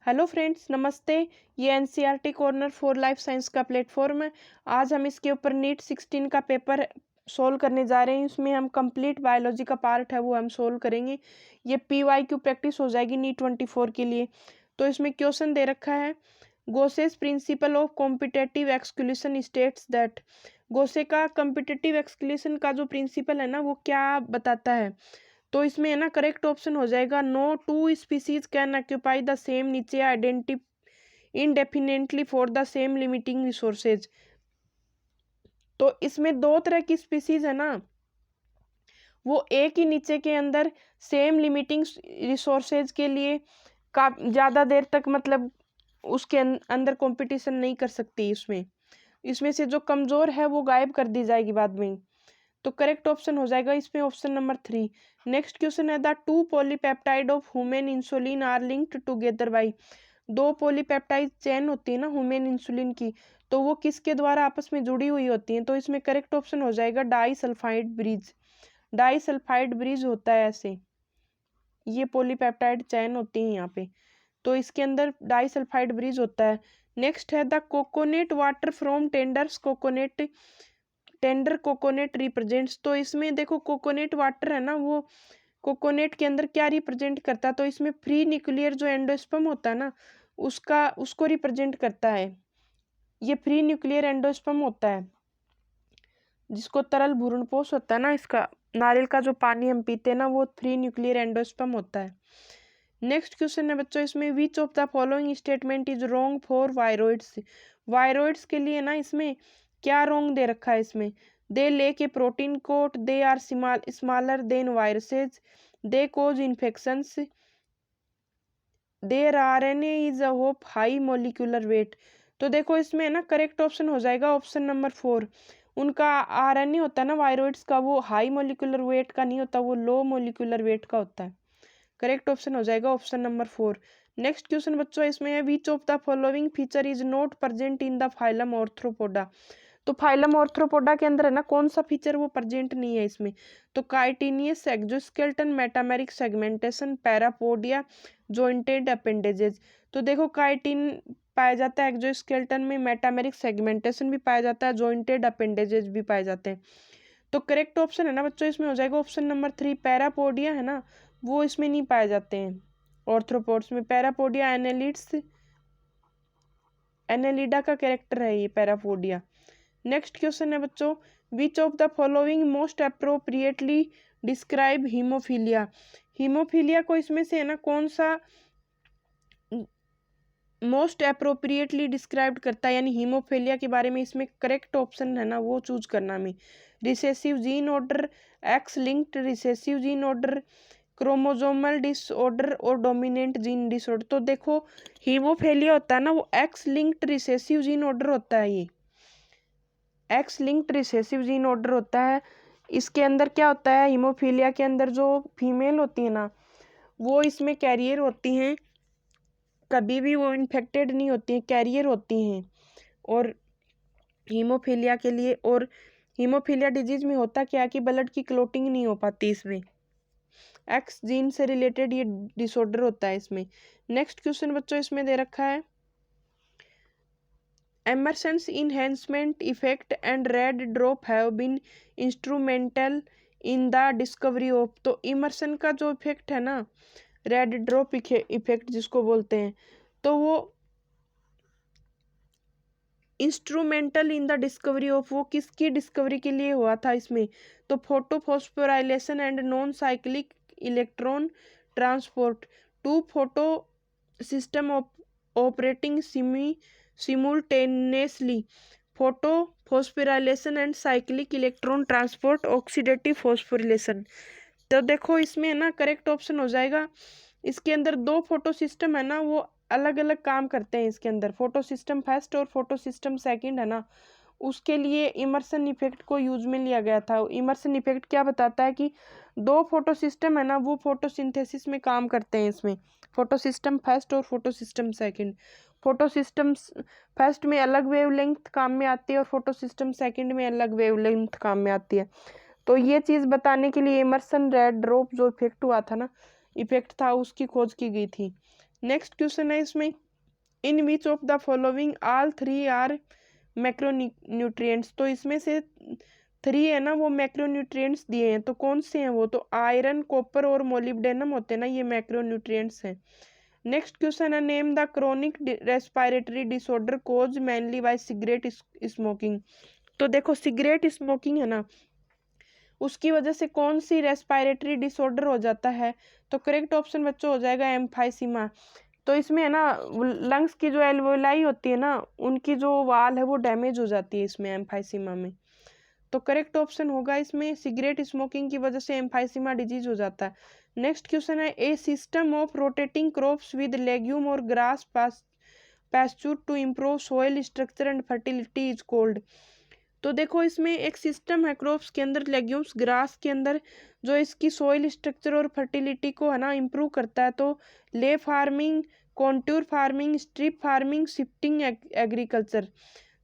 Hello friends, नमस्ते। ये NCERT corner for life science का प्लेटफॉर्म है। आज हम इसके ऊपर नीट 16 का पेपर सोल्व करने जा रहे हैं। इसमें हम कंप्लीट बायोलॉजी का पार्ट है वो हम सोल्व करेंगे। ये PYQ प्रैक्टिस हो जाएगी नीट 24 के लिए। तो इसमें क्वेश्चन दे रखा है, Gause's principle of competitive exclusion states that. Gause का कॉम्पिटेटिव एक्सक्लूशन का जो प्रिंसिपल है ना, वो क्या बताता है। तो इसमें है ना, करेक्ट ऑप्शन हो जाएगा no two species can occupy the same niche identity indefinitely for the same limiting resources. तो इसमें दो तरह की स्पीसीज है ना, वो एक ही नीचे के अंदर सेम लिमिटिंग रिसोर्सेज के लिए का ज़्यादा देर तक मतलब उसके अंदर कंपटीशन नहीं कर सकती। इसमें से जो कमज़ोर है वो गायब कर दी जाएगी बाद में। तो करेक्ट ऑप्शन हो जाएगा इसमें ऑप्शन नंबर 3। नेक्स्ट क्वेश्चन है, the two polypeptide of human insulin are linked together by. दो पॉलीपेप्टाइड चेन होती है ना ह्यूमन इंसुलिन की, तो वो किसके द्वारा आपस में जुड़ी हुई होती हैं। तो इसमें करेक्ट ऑप्शन हो जाएगा disulphide bridge. Disulphide bridge होता है ऐसे, ये पॉलीपेप्टाइड चेन होती है यहाँ पे, तो इसके अंदर डाई सल्फाइड ब्रिज होता है। नेक्स्ट है, the coconut water from tender coconut represents. तो इसमें देखो कोकोनट वाटर है ना, वो कोकोनट के अंदर क्या रिप्रेजेंट करता है। तो इसमें फ्री न्यूक्लियर जो एंडोस्पर्म होता है ना, उसको रिप्रेजेंट करता है। ये फ्री न्यूक्लियर एंडोस्पर्म होता है, जिसको तरल भ्रूणपोष होता है ना, इसका नारियल का जो पानी हम पीते हैं ना, वो फ्री न्यूक्लियर एंडोस्पर्म होता है। नेक्स्ट क्वेश्चन है बच्चों, इसमें which of the following statement is wrong for viroids. Viroids के लिए ना इसमें क्या रॉन्ग दे रखा है। इसमें they lack a protein coat, they are smaller than viruses, they cause infections, their RNA is of high molecular weight. तो देखो इसमें ना करेक्ट ऑप्शन हो जाएगा ऑप्शन नंबर 4। उनका RNA होता है ना वायरॉइड्स का, वो हाई मोलिकुलर वेट का नहीं होता, वो लो मोलिकुलर वेट का होता है। करेक्ट ऑप्शन हो जाएगा ऑप्शन नंबर 4। नेक्स्ट क्वेश्चन बच्चों इसमें है, which of the following feature is not present in the phylum Arthropoda. तो फाइलम ऑर्थ्रोपोडा के अंदर है ना, कौन सा फीचर वो प्रेजेंट नहीं है इसमें। तो chitinous exoskeleton, metameric segmentation, parapodia, jointed appendages. तो देखो काइटिन पाया जाता है एक्सोस्केलेटन में, मेटामेरिक सेगमेंटेशन भी पाया जाता है, जॉइंटेड अपेंडेजेस भी पाए जाते हैं। तो करेक्ट ऑप्शन है ना बच्चों इसमें हो जाएगा ऑप्शन नंबर 3। पैरापोडिया है ना, वो इसमें नहीं पाए जाते हैं ऑर्थ्रोपोड्स में। पैरापोडिया एनेलिडा का कैरेक्टर है ये पैरापोडिया। नेक्स्ट क्वेश्चन है बच्चों, which of the following most appropriately describe haemophilia. Haemophilia को इसमें से है ना कौन सा मोस्ट अप्रोप्रिएटली डिस्क्राइब करता है, यानी हीमोफीलिया के बारे में इसमें करेक्ट ऑप्शन है ना वो चूज करना में। Recessive gene order, x linked recessive gene order, chromosomal disorder और डोमिनेंट जीन डिसऑर्डर। तो देखो हीमोफीलिया होता है ना, वो x linked recessive gene order होता है। ये x linked recessive gene order होता है। इसके अंदर क्या होता है, हीमोफीलिया के अंदर जो फीमेल होती है ना, वो इसमें कैरियर होती हैं, कभी भी वो इन्फेक्टेड नहीं होती हैं, कैरियर होती हैं। और हीमोफीलिया के लिए, और हीमोफीलिया डिजीज में होता क्या है कि ब्लड की क्लोटिंग नहीं हो पाती, इसमें एक्स जीन से रिलेटेड ये डिसऑर्डर होता है इसमें। नेक्स्ट क्वेश्चन बच्चों इसमें दे रखा है, Emerson's enhancement effect and red drop have been instrumental in the discovery of. तो इमर्सन का जो इफेक्ट है ना, रेड ड्रॉप इफेक्ट जिसको बोलते हैं, तो वो instrumental in the discovery of, वो किसकी डिस्कवरी के लिए हुआ था इसमें। तो photophosphorylation and non cyclic electron transport, two photosystem operating simultaneously, photophosphorylation and cyclic electron transport, oxidative phosphorylation. तो देखो इसमें है ना करेक्ट ऑप्शन हो जाएगा, इसके अंदर दो फोटो सिस्टम है ना, वो अलग अलग काम करते हैं इसके अंदर। फोटो सिस्टम फर्स्ट और फोटो सिस्टम सेकंड है ना, उसके लिए इमर्सन इफेक्ट को यूज में लिया गया था। इमर्सन इफेक्ट क्या बताता है कि दो फोटो सिस्टम है ना, वो फोटोसिंथेसिस में काम करते हैं इसमें, फोटो सिस्टम फर्स्ट और photo system second. Photo system first में अलग वेवलेंथ काम में आती है और फोटो सिस्टम सेकंड में अलग वेवलेंथ काम में आती है। तो ये चीज़ बताने के लिए इमर्सन रेड ड्रॉप जो इफेक्ट हुआ था ना, इफेक्ट था, उसकी खोज की गई थी। नेक्स्ट क्वेश्चन है इसमें, in which of the following all three are macronutrients. तो इसमें से थ्री है ना वो मैक्रोन्यूट्रिएंट्स दिए हैं, तो कौन से हैं वो, तो आयरन, कॉपर और मोलिब्डेनम होते हैं ना, ये मैक्रोन्यूट्रिएंट्स हैं। नेक्स्ट क्वेश्चन है, name the chronic respiratory disorder cause mainly by cigarette smoking. तो देखो सिगरेट स्मोकिंग है ना, उसकी वजह से कौन सी रेस्पिरेटरी डिसऑर्डर हो जाता है, तो करेक्ट ऑप्शन बच्चों हो जाएगा एम्फाइसीमा। तो इसमें है ना लंग्स की जो एल्वोलाई होती है ना, उनकी जो वाल है वो डैमेज हो जाती है इसमें एम्फाइसीमा में। तो करेक्ट ऑप्शन होगा इसमें सिगरेट स्मोकिंग की वजह से एम्फाइसीमा डिजीज हो जाता है। नेक्स्ट क्वेश्चन है, a system of rotating crops with legume और grass pasture to improve soil structure and fertility is called. तो देखो इसमें एक सिस्टम है क्रॉप्स के अंदर, लेग्यूम्स ग्रास के अंदर, जो इसकी सोइल स्ट्रक्चर और फर्टिलिटी को है ना इम्प्रूव करता है, तो ley farming, contour farming, strip farming, shifting agriculture.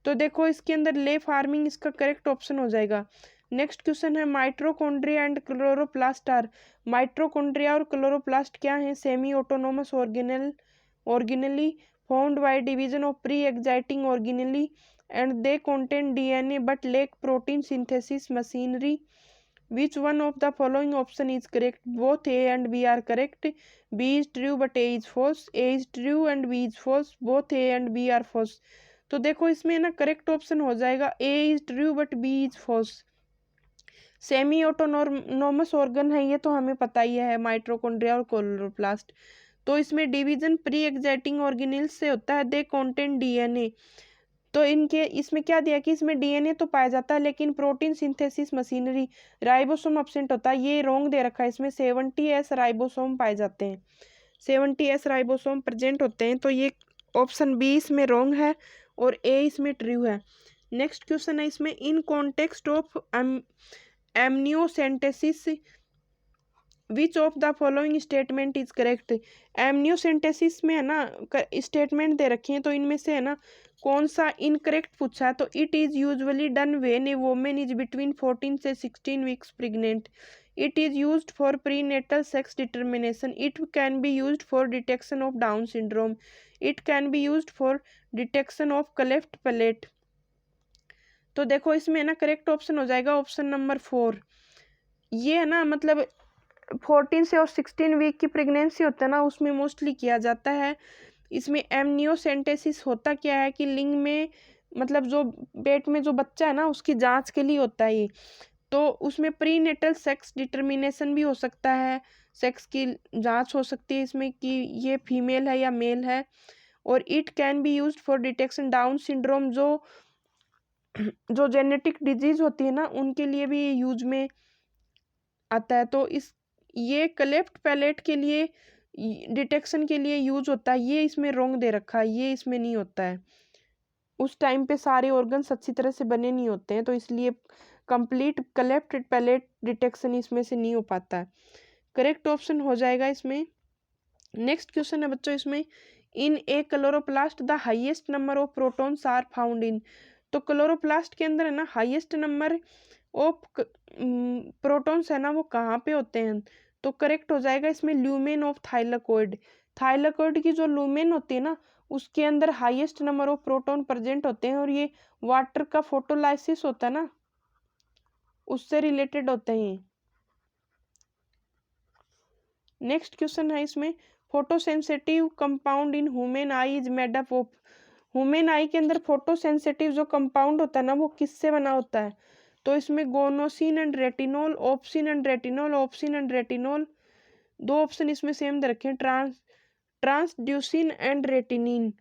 तो देखो इसके अंदर ले फार्मिंग इसका करेक्ट ऑप्शन हो जाएगा। नेक्स्ट क्वेश्चन है, mitochondria and chloroplast are. Mitochondria और क्लोरोप्लास्ट क्या है, semi autonomous organelle found by division of pre existing organelle and they contain DNA but lack protein synthesis machinery. Which one of the following option is correct? Both A and B are correct. B is true but A is false. A is true and B is false. Both A and B are false. तो देखो इसमें ना correct option हो जाएगा A is true but B is false. Semi autonomous organ है ये तो हमें पता ही है, माइट्रोकॉन्ड्रिया और क्लोरोप्लास्ट। तो इसमें डिवीजन प्री एग्जाइटिंग ऑर्गेनेल्स से होता है, दे कंटेन डीएनए। तो इनके इसमें क्या दिया कि इसमें डीएनए तो पाया जाता है लेकिन protein synthesis machinery, ribosome absent होता है, ये रॉन्ग दे रखा है। इसमें 70S राइबोसोम पाए जाते हैं, 70S राइबोसोम प्रेजेंट होते हैं, तो ये ऑप्शन बी इसमें रॉन्ग है और ए इसमें ट्रू है। नेक्स्ट क्वेश्चन है इसमें, in context of amniocentesis which of the following statement is correct. Amniocentesis में है ना स्टेटमेंट दे रखे हैं, तो इनमें से है ना कौन सा इनकरेक्ट पूछा है, तो it is usually done when A women is between 14 से 16 weeks pregnant. It is used for prenatal sex determination. It can be used for detection of down syndrome. It can be used for detection of cleft palate. तो देखो इसमें है ना correct option हो जाएगा option number 4। ये है ना मतलब 14 से और 16 वीक की प्रेगनेंसी होता है ना, उसमें मोस्टली किया जाता है। इसमें एमनियोसेंटेसिस होता क्या है कि लिंग में मतलब जो पेट में जो बच्चा है ना उसकी जांच के लिए होता है ये। तो उसमें प्रीनेटल सेक्स डिटर्मिनेशन भी हो सकता है, सेक्स की जांच हो सकती है इसमें कि ये फीमेल है या मेल है। और it can be used for detection down syndrome, जो जेनेटिक डिजीज होती है ना उनके लिए भी यूज में आता है। तो इस ये क्लेफ्ट पैलेट के लिए डिटेक्शन के लिए यूज होता है, ये इसमें रॉन्ग दे रखा है, ये इसमें नहीं होता है। उस टाइम पे सारे ऑर्गन्स अच्छी तरह से बने नहीं होते हैं, तो इसलिए कंप्लीट क्लेफ्ट पैलेट डिटेक्शन इसमें से नहीं हो पाता है। करेक्ट ऑप्शन हो जाएगा इसमें। नेक्स्ट क्वेश्चन है बच्चों इसमें, in a chloroplast the highest number of protons are found in. तो क्लोरोप्लास्ट के अंदर है ना हाईएस्ट नंबर ऑफ प्रोटॉन्स है ना वो कहाँ पे होते हैं, तो करेक्ट हो जाएगा इसमें ल्यूमेन ऑफ थाइलाकोइड। थाइलाकोइड की जो लूमेन होती है ना उसके अंदर highest number of proton present होते हैं, और ये वाटर का फोटोलाइसिस होता है ना उससे रिलेटेड होते हैं। नेक्स्ट क्वेश्चन है इसमें, photosensitive compound in human I is made up of. Human आई के अंदर फोटोसेंसिटिव जो कंपाउंड होता है ना वो किससे बना होता है, तो इसमें गोनोसिन and retinol, obscene and retinol, obscene and retinol. दो ऑप्शन इसमें सेम दे रखे हैं, ट्रांसड्यूसिन एंड रेटिनिन।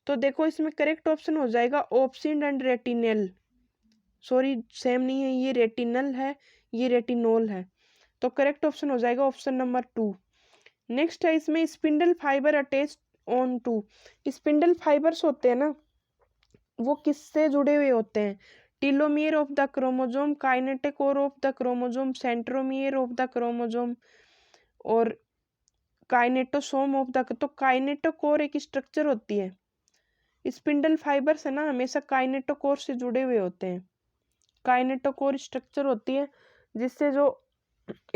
तो देखो इसमें करेक्ट ऑप्शन हो जाएगा obscene and retinal. Sorry same नहीं है, ये रेटिनल है ये रेटिनॉल है। तो करेक्ट ऑप्शन हो जाएगा ऑप्शन नंबर 2। नेक्स्ट है इसमें, spindle fibre attach on to. Spindle fibres होते हैं ना वो किससे जुड़े हुए होते हैं, telomere of the chromosome, kinetochore of the chromosome, centromere of the chromosome, और काइनेटोसोम ऑफ द। तो काइनेटोकोर एक स्ट्रक्चर होती है, स्पिंडल फाइबर्स है ना हमेशा काइनेटोकोर से जुड़े हुए होते हैं। काइनेटोकोर स्ट्रक्चर होती है जिससे जो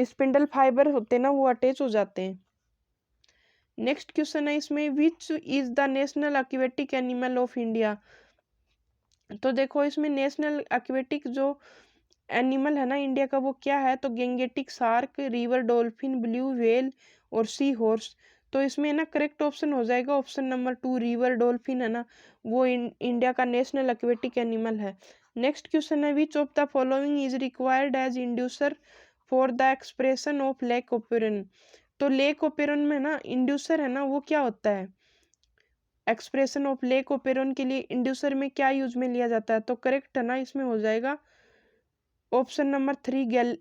स्पिंडल फाइबर होते हैं ना वो अटैच हो जाते हैं। नेक्स्ट क्वेश्चन है इसमें, which is the national aquatic animal of India. तो देखो इसमें नेशनल एक्वेटिक जो एनिमल है ना इंडिया का वो क्या है, तो Gangetic shark, river dolphin, blue whale और सी हॉर्स। तो इसमें ना करेक्ट ऑप्शन हो जाएगा ऑप्शन नंबर 2, रिवर डॉल्फिन है ना, वो इंडिया का नेशनल एक्वेटिक एनिमल है। नेक्स्ट क्वेश्चन है, which of the following is required as inducer for the expression of lac operon. तो लेक ओपेरन में ना इंड्यूसर है ना वो क्या होता है, एक्सप्रेशन ऑफ लेक ओपेरन के लिए इंड्यूसर में क्या यूज में लिया जाता है, तो करेक्ट है ना इसमें हो जाएगा ऑप्शन नंबर 3,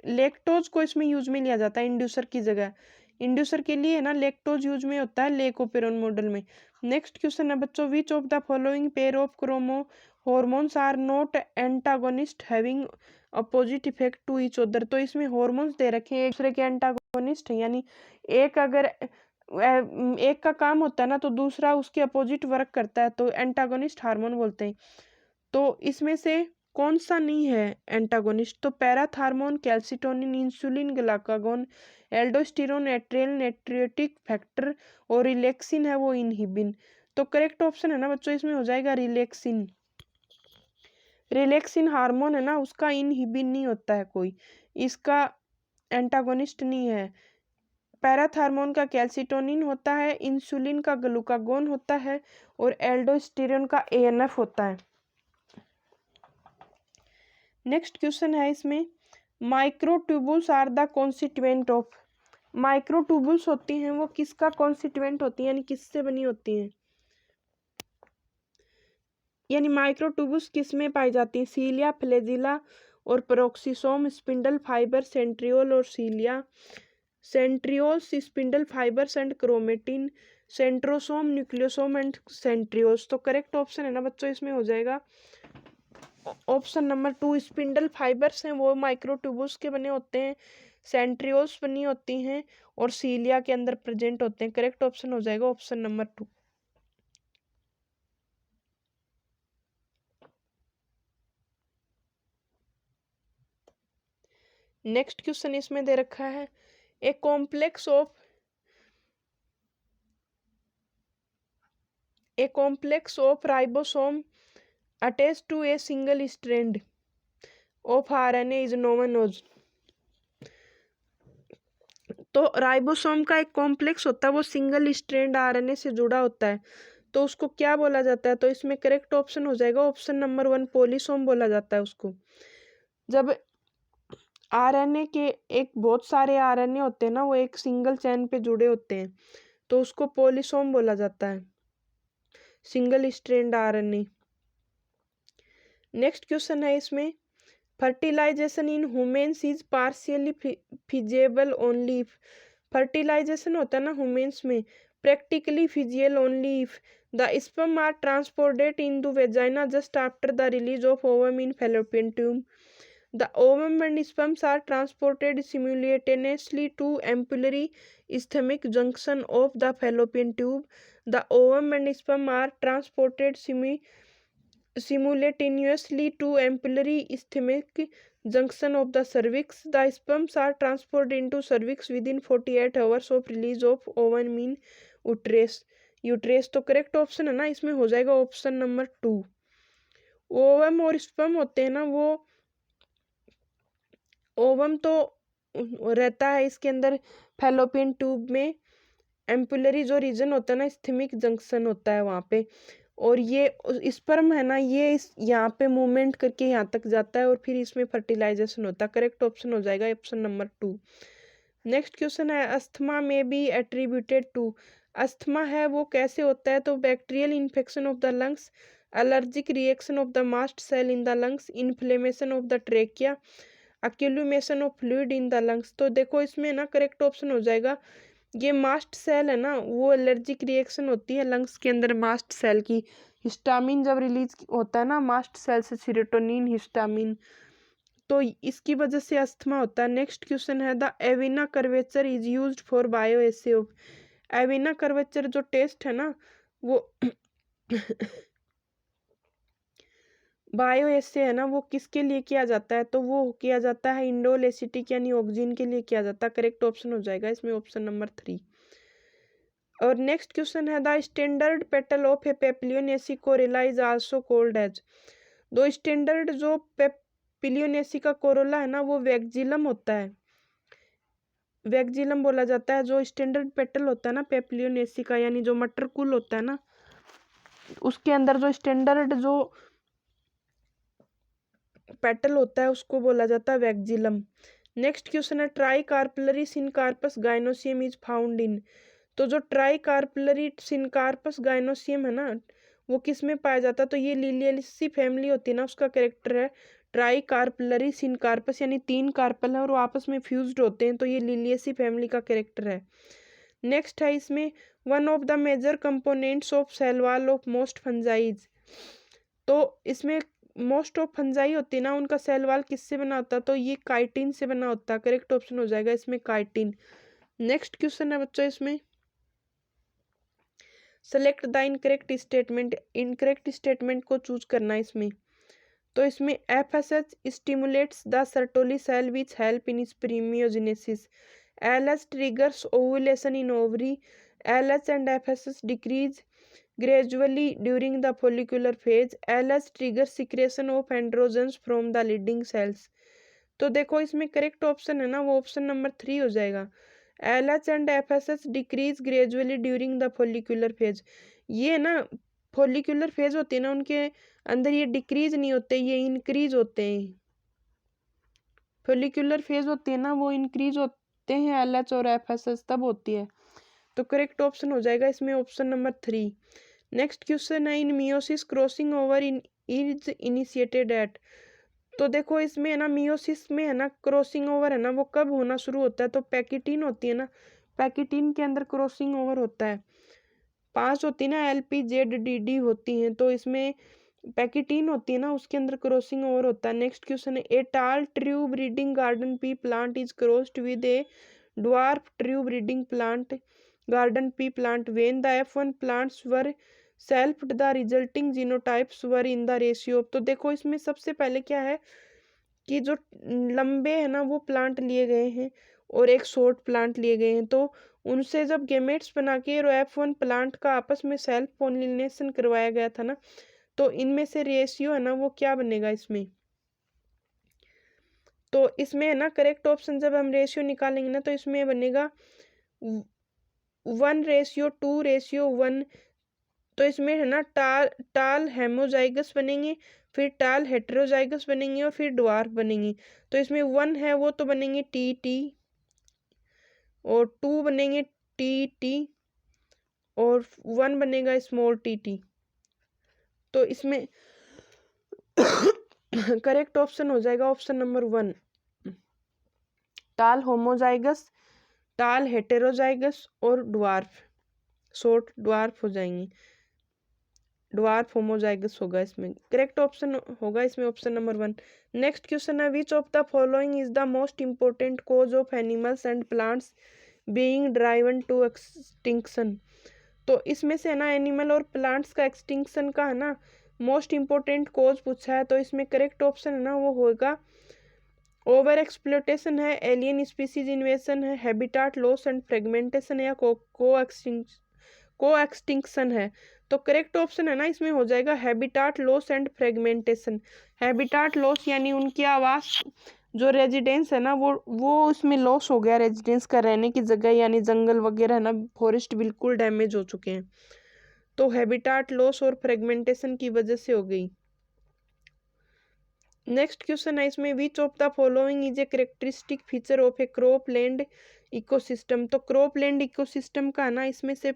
लेक्टोज को इसमें यूज में लिया जाता है इंड्यूसर की जगह। इंड्यूसर के लिए ना लेक्टोज यूज में होता है लेक ओपेरन मॉडल में। नेक्स्ट क्वेश्चन है बच्चों, which of the following pair of chromo hormones are not antagonist having opposite effect to each other. तो इसमें हॉर्मोन्स दे रखे हैं एक दूसरे के एंटागोनिस्ट है, यानी एक अगर एक का काम होता है ना तो दूसरा उसके अपोजिट वर्क करता है, तो एंटागोनिस्ट हार्मोन बोलते हैं। तो इसमें से कौन सा नहीं है एंटागोनिस्ट, तो parathormone, calcitonin, insulin, glucagon, aldosterone, atrial, natriuretic factor और रिलैक्सिन है वो इनहिबिन। तो करेक्ट ऑप्शन है ना बच्चों इसमें हो जाएगा रिलैक्सिन। रिलैक्सिन हार्मोन है ना उसका इनहिबिन नहीं होता है कोई, इसका एंटागोनिस्ट नहीं है। पैराथार्मोन का कैल्सिटोनिन होता है, इंसुलिन का ग्लूकागोन होता है और एल्डोस्टेरोन का एएनएफ होता है। नेक्स्ट क्वेश्चन है इसमें, microtubules are the constituent of. Microtubules होती हैं वो किसका कॉन्स्टिट्यूएंट होती है, यानी किससे बनी होती हैं, यानी माइक्रोट्यूबुल्स किस में पाई जाती हैं, सीलिया, फ्लैजिला और पेरोक्सिसोम, स्पिंडल फाइबर, सेंट्रियोल और cilia. Centrioles, spindle fibres and chromatin, centrosome, nucleosome and centrioles. तो करेक्ट ऑप्शन है ना बच्चों इसमें हो जाएगा ऑप्शन नंबर 2, स्पिंडल फाइबर्स हैं वो माइक्रोट्यूबुल्स के बने होते हैं, सेंट्रियोल्स बनी होती हैं और सीलिया के अंदर प्रेजेंट होते हैं। करेक्ट ऑप्शन हो जाएगा ऑप्शन नंबर 2। नेक्स्ट क्वेश्चन इसमें दे रखा है, a complex of ribosome attached to a single strand of RNA is known as। तो राइबोसोम का एक कॉम्प्लेक्स होता है वो सिंगल स्ट्रैंड आरएनए से जुड़ा होता है, तो उसको क्या बोला जाता है, तो इसमें करेक्ट ऑप्शन हो जाएगा ऑप्शन नंबर 1, पॉलीसोम बोला जाता है उसको। जब आरएनए के एक बहुत सारे आरएनए होते हैं ना वो एक सिंगल चेन पे जुड़े होते हैं तो उसको पॉलीसोम बोला जाता है, single strand RNA. Next question है इसमें, fertilisation in humans is partially feasible only if. Fertilisation होता है ना ह्यूमेन्स में practically feasible only if the sperm are transported into vagina just after the release of ovum in fallopian tube. The ovum and sperms are transported simultaneously to ampullary ischemic junction of the fallopian tube. The ovum and sperm are transported simultaneously to ampullary ischemic junction of the cervix. The sperms are transported into cervix within 48 hours of release of ovum in uterus। तो correct option है ना इसमें हो जाएगा option number 2। Ovum और sperm होते हैं ना वो, ओवम तो रहता है इसके अंदर फैलोपियन ट्यूब में, एम्पुलरी जो रीजन होता है ना इस्थेमिक जंक्शन होता है वहाँ पे, और ये स्पर्म है ना ये इस यहाँ पे मूवमेंट करके यहाँ तक जाता है और फिर इसमें फर्टिलाइजेशन होता है। करेक्ट ऑप्शन हो जाएगा ऑप्शन नंबर 2। नेक्स्ट क्वेश्चन है, asthma may be attributed to. Asthma है वो कैसे होता है, तो bacterial infection of the lungs, allergic reaction of the mast cell in the lungs, inflammation of the trachea, accumulation of fluid in the lungs. तो देखो इसमें ना करेक्ट ऑप्शन हो जाएगा ये मास्ट सेल है ना वो एलर्जिक रिएक्शन होती है लंग्स के अंदर मास्ट सेल की, हिस्टामिन जब रिलीज होता है ना मास्ट सेल से सीरोटोनिन हिस्टामिन, तो इसकी वजह से अस्थमा होता है। नेक्स्ट क्वेश्चन है, the एविना curvature is used for bioassay of. एविना curvature जो टेस्ट है ना वो बायोएसे है ना वो किसके लिए किया जाता है, तो वो किया जाता है इंडोल एसिटिक यानी ऑक्सीजन के लिए किया जाता है। करेक्ट ऑप्शन हो जाएगा इसमें ऑप्शन नंबर 3। और नेक्स्ट क्वेश्चन है the standard petal of a papilionaceae corolla is also called as. दो स्टैंडर्ड जो पेपिलियोनेसी का कोरोला है ना वो वैक्जिलम होता है, वैक्जिलम बोला जाता है। जो स्टैंडर्ड पेटल होता है ना पेपिलियोनेसी का, यानी जो मटर कुल होता है ना, उसके अंदर जो स्टैंडर्ड जो पेटल होता है उसको बोला जाता है वैक्जिलम। नेक्स्ट क्वेश्चन है try carpellary syncarpous gynoecium is found in. तो जो ट्राई कार्पलरी सिनकार्पस गाइनोसियम है ना वो किस में पाया जाता है, तो ये लिलियेसी फैमिली होती है ना उसका कैरेक्टर है ट्राई कार्पलरी सिनकार्पस, यानी 3 कार्पल है और वो आपस में फ्यूज्ड होते हैं, तो ये लिलियेसी फैमिली का कैरेक्टर है। नेक्स्ट है इसमें one of the major components of cell wall of most fungi. तो इसमें मोस्ट ऑफ फंजाई होती है ना उनका सेल वॉल किससे बना होता है, तो ये काइटिन से बना होता है। करेक्ट ऑप्शन हो जाएगा इसमें काइटिन। नेक्स्ट क्वेश्चन है बच्चों इसमें select the incorrect statement. Incorrect statement को चूज करना है इसमें। तो इसमें FSH stimulates the Sertoli cell which help in spermiogenesis. LH triggers ovulation in ovary. LH and FSH decrease gradually during the follicular phase. LH triggers secretion of androgens from the leading cells. तो देखो इसमें correct option है ना वो option number 3 हो जाएगा। LH and FSH decrease gradually during the follicular phase. ये ना फोलिकुलर फेज होती है ना उनके अंदर ये डिक्रीज नहीं होते, ये इंक्रीज होते हैं। फोलिकुलर फेज होती है ना वो इंक्रीज होते हैं LH और FSH तब होती है। तो करेक्ट ऑप्शन हो जाएगा इसमें ऑप्शन नंबर 3। नेक्स्ट क्वेश्चन है in meiosis crossing over in is initiated at. तो देखो इसमें है ना मियोसिस में है ना क्रॉसिंग ओवर है ना वो कब होना शुरू होता है, तो पैकिटिन होती है ना, पैकिटिन के अंदर क्रॉसिंग ओवर होता है। 5 होती है ना LPZDD होती हैं, तो इसमें पैकिटिन होती है ना उसके अंदर क्रॉसिंग ओवर होता है। नेक्स्ट क्वेश्चन है a tall true breeding garden pea plant is crossed with a dwarf true breeding plant garden pea plant when the F1 plants were selfed the resulting genotypes were in the ratio of. तो देखो इसमें सबसे पहले क्या है कि जो लंबे है ना वो प्लांट लिए गए हैं और एक शॉर्ट प्लांट लिए गए हैं, तो उनसे जब गेमेट्स बना के F1 प्लांट का आपस में सेल्फ पोलिनेशन करवाया गया था ना, तो इनमें से रेशियो है ना वो क्या बनेगा इसमें, तो इसमें है ना करेक्ट ऑप्शन जब हम रेशियो निकालेंगे ना तो इसमें बनेगा 1:2:1। तो इसमें है ना टाल हेमोजाइगस बनेंगे, फिर टाल हेटेरोजाइगस बनेंगे और फिर ड्वार्फ बनेंगे। तो इसमें 1 है वो तो बनेंगे TT और 2 बनेंगे TT और 1 बनेगा स्मॉल TT। तो इसमें करेक्ट ऑप्शन हो जाएगा ऑप्शन नंबर 1 टाल होमोजाइगस, टाल हेटेरोजाइगस और ड्वार्फ, शॉर्ट ड्वार्फ हो जाएंगे, ड्वार्फ होमोजाइगस होगा इसमें। करेक्ट ऑप्शन होगा इसमें ऑप्शन नंबर 1। नेक्स्ट क्वेश्चन है which of the following is the most important cause of animals and plants being driven to extinction. तो इसमें से है ना एनिमल और प्लांट्स का एक्सटिंक्शन का है ना मोस्ट इंपॉर्टेंट कॉज पूछा है, तो इसमें करेक्ट ऑप्शन है ना वो होगा ओवर एक्सप्लोटेशन है, एलियन स्पीसीज इन्वेजन है, हैबिटाट लॉस एंड फ्रेगमेंटेशन है, या को एक्सटिंक्शन है। तो करेक्ट ऑप्शन है ना इसमें हो जाएगा habitat loss and fragmentation. Habitat loss यानी उनकी आवास जो रेजिडेंस है ना वो उसमें लॉस हो गया, रेजिडेंस का रहने की जगह, यानी जंगल वगैरह है ना फॉरेस्ट बिल्कुल डैमेज हो चुके हैं, तो हैबिटाट लॉस और फ्रेगमेंटेशन की वजह से हो गई। नेक्स्ट क्वेश्चन है इसमें which of the following is a characteristic feature of A cropland ecosystem. तो क्रॉपलैंड इकोसिस्टम का ना इसमें से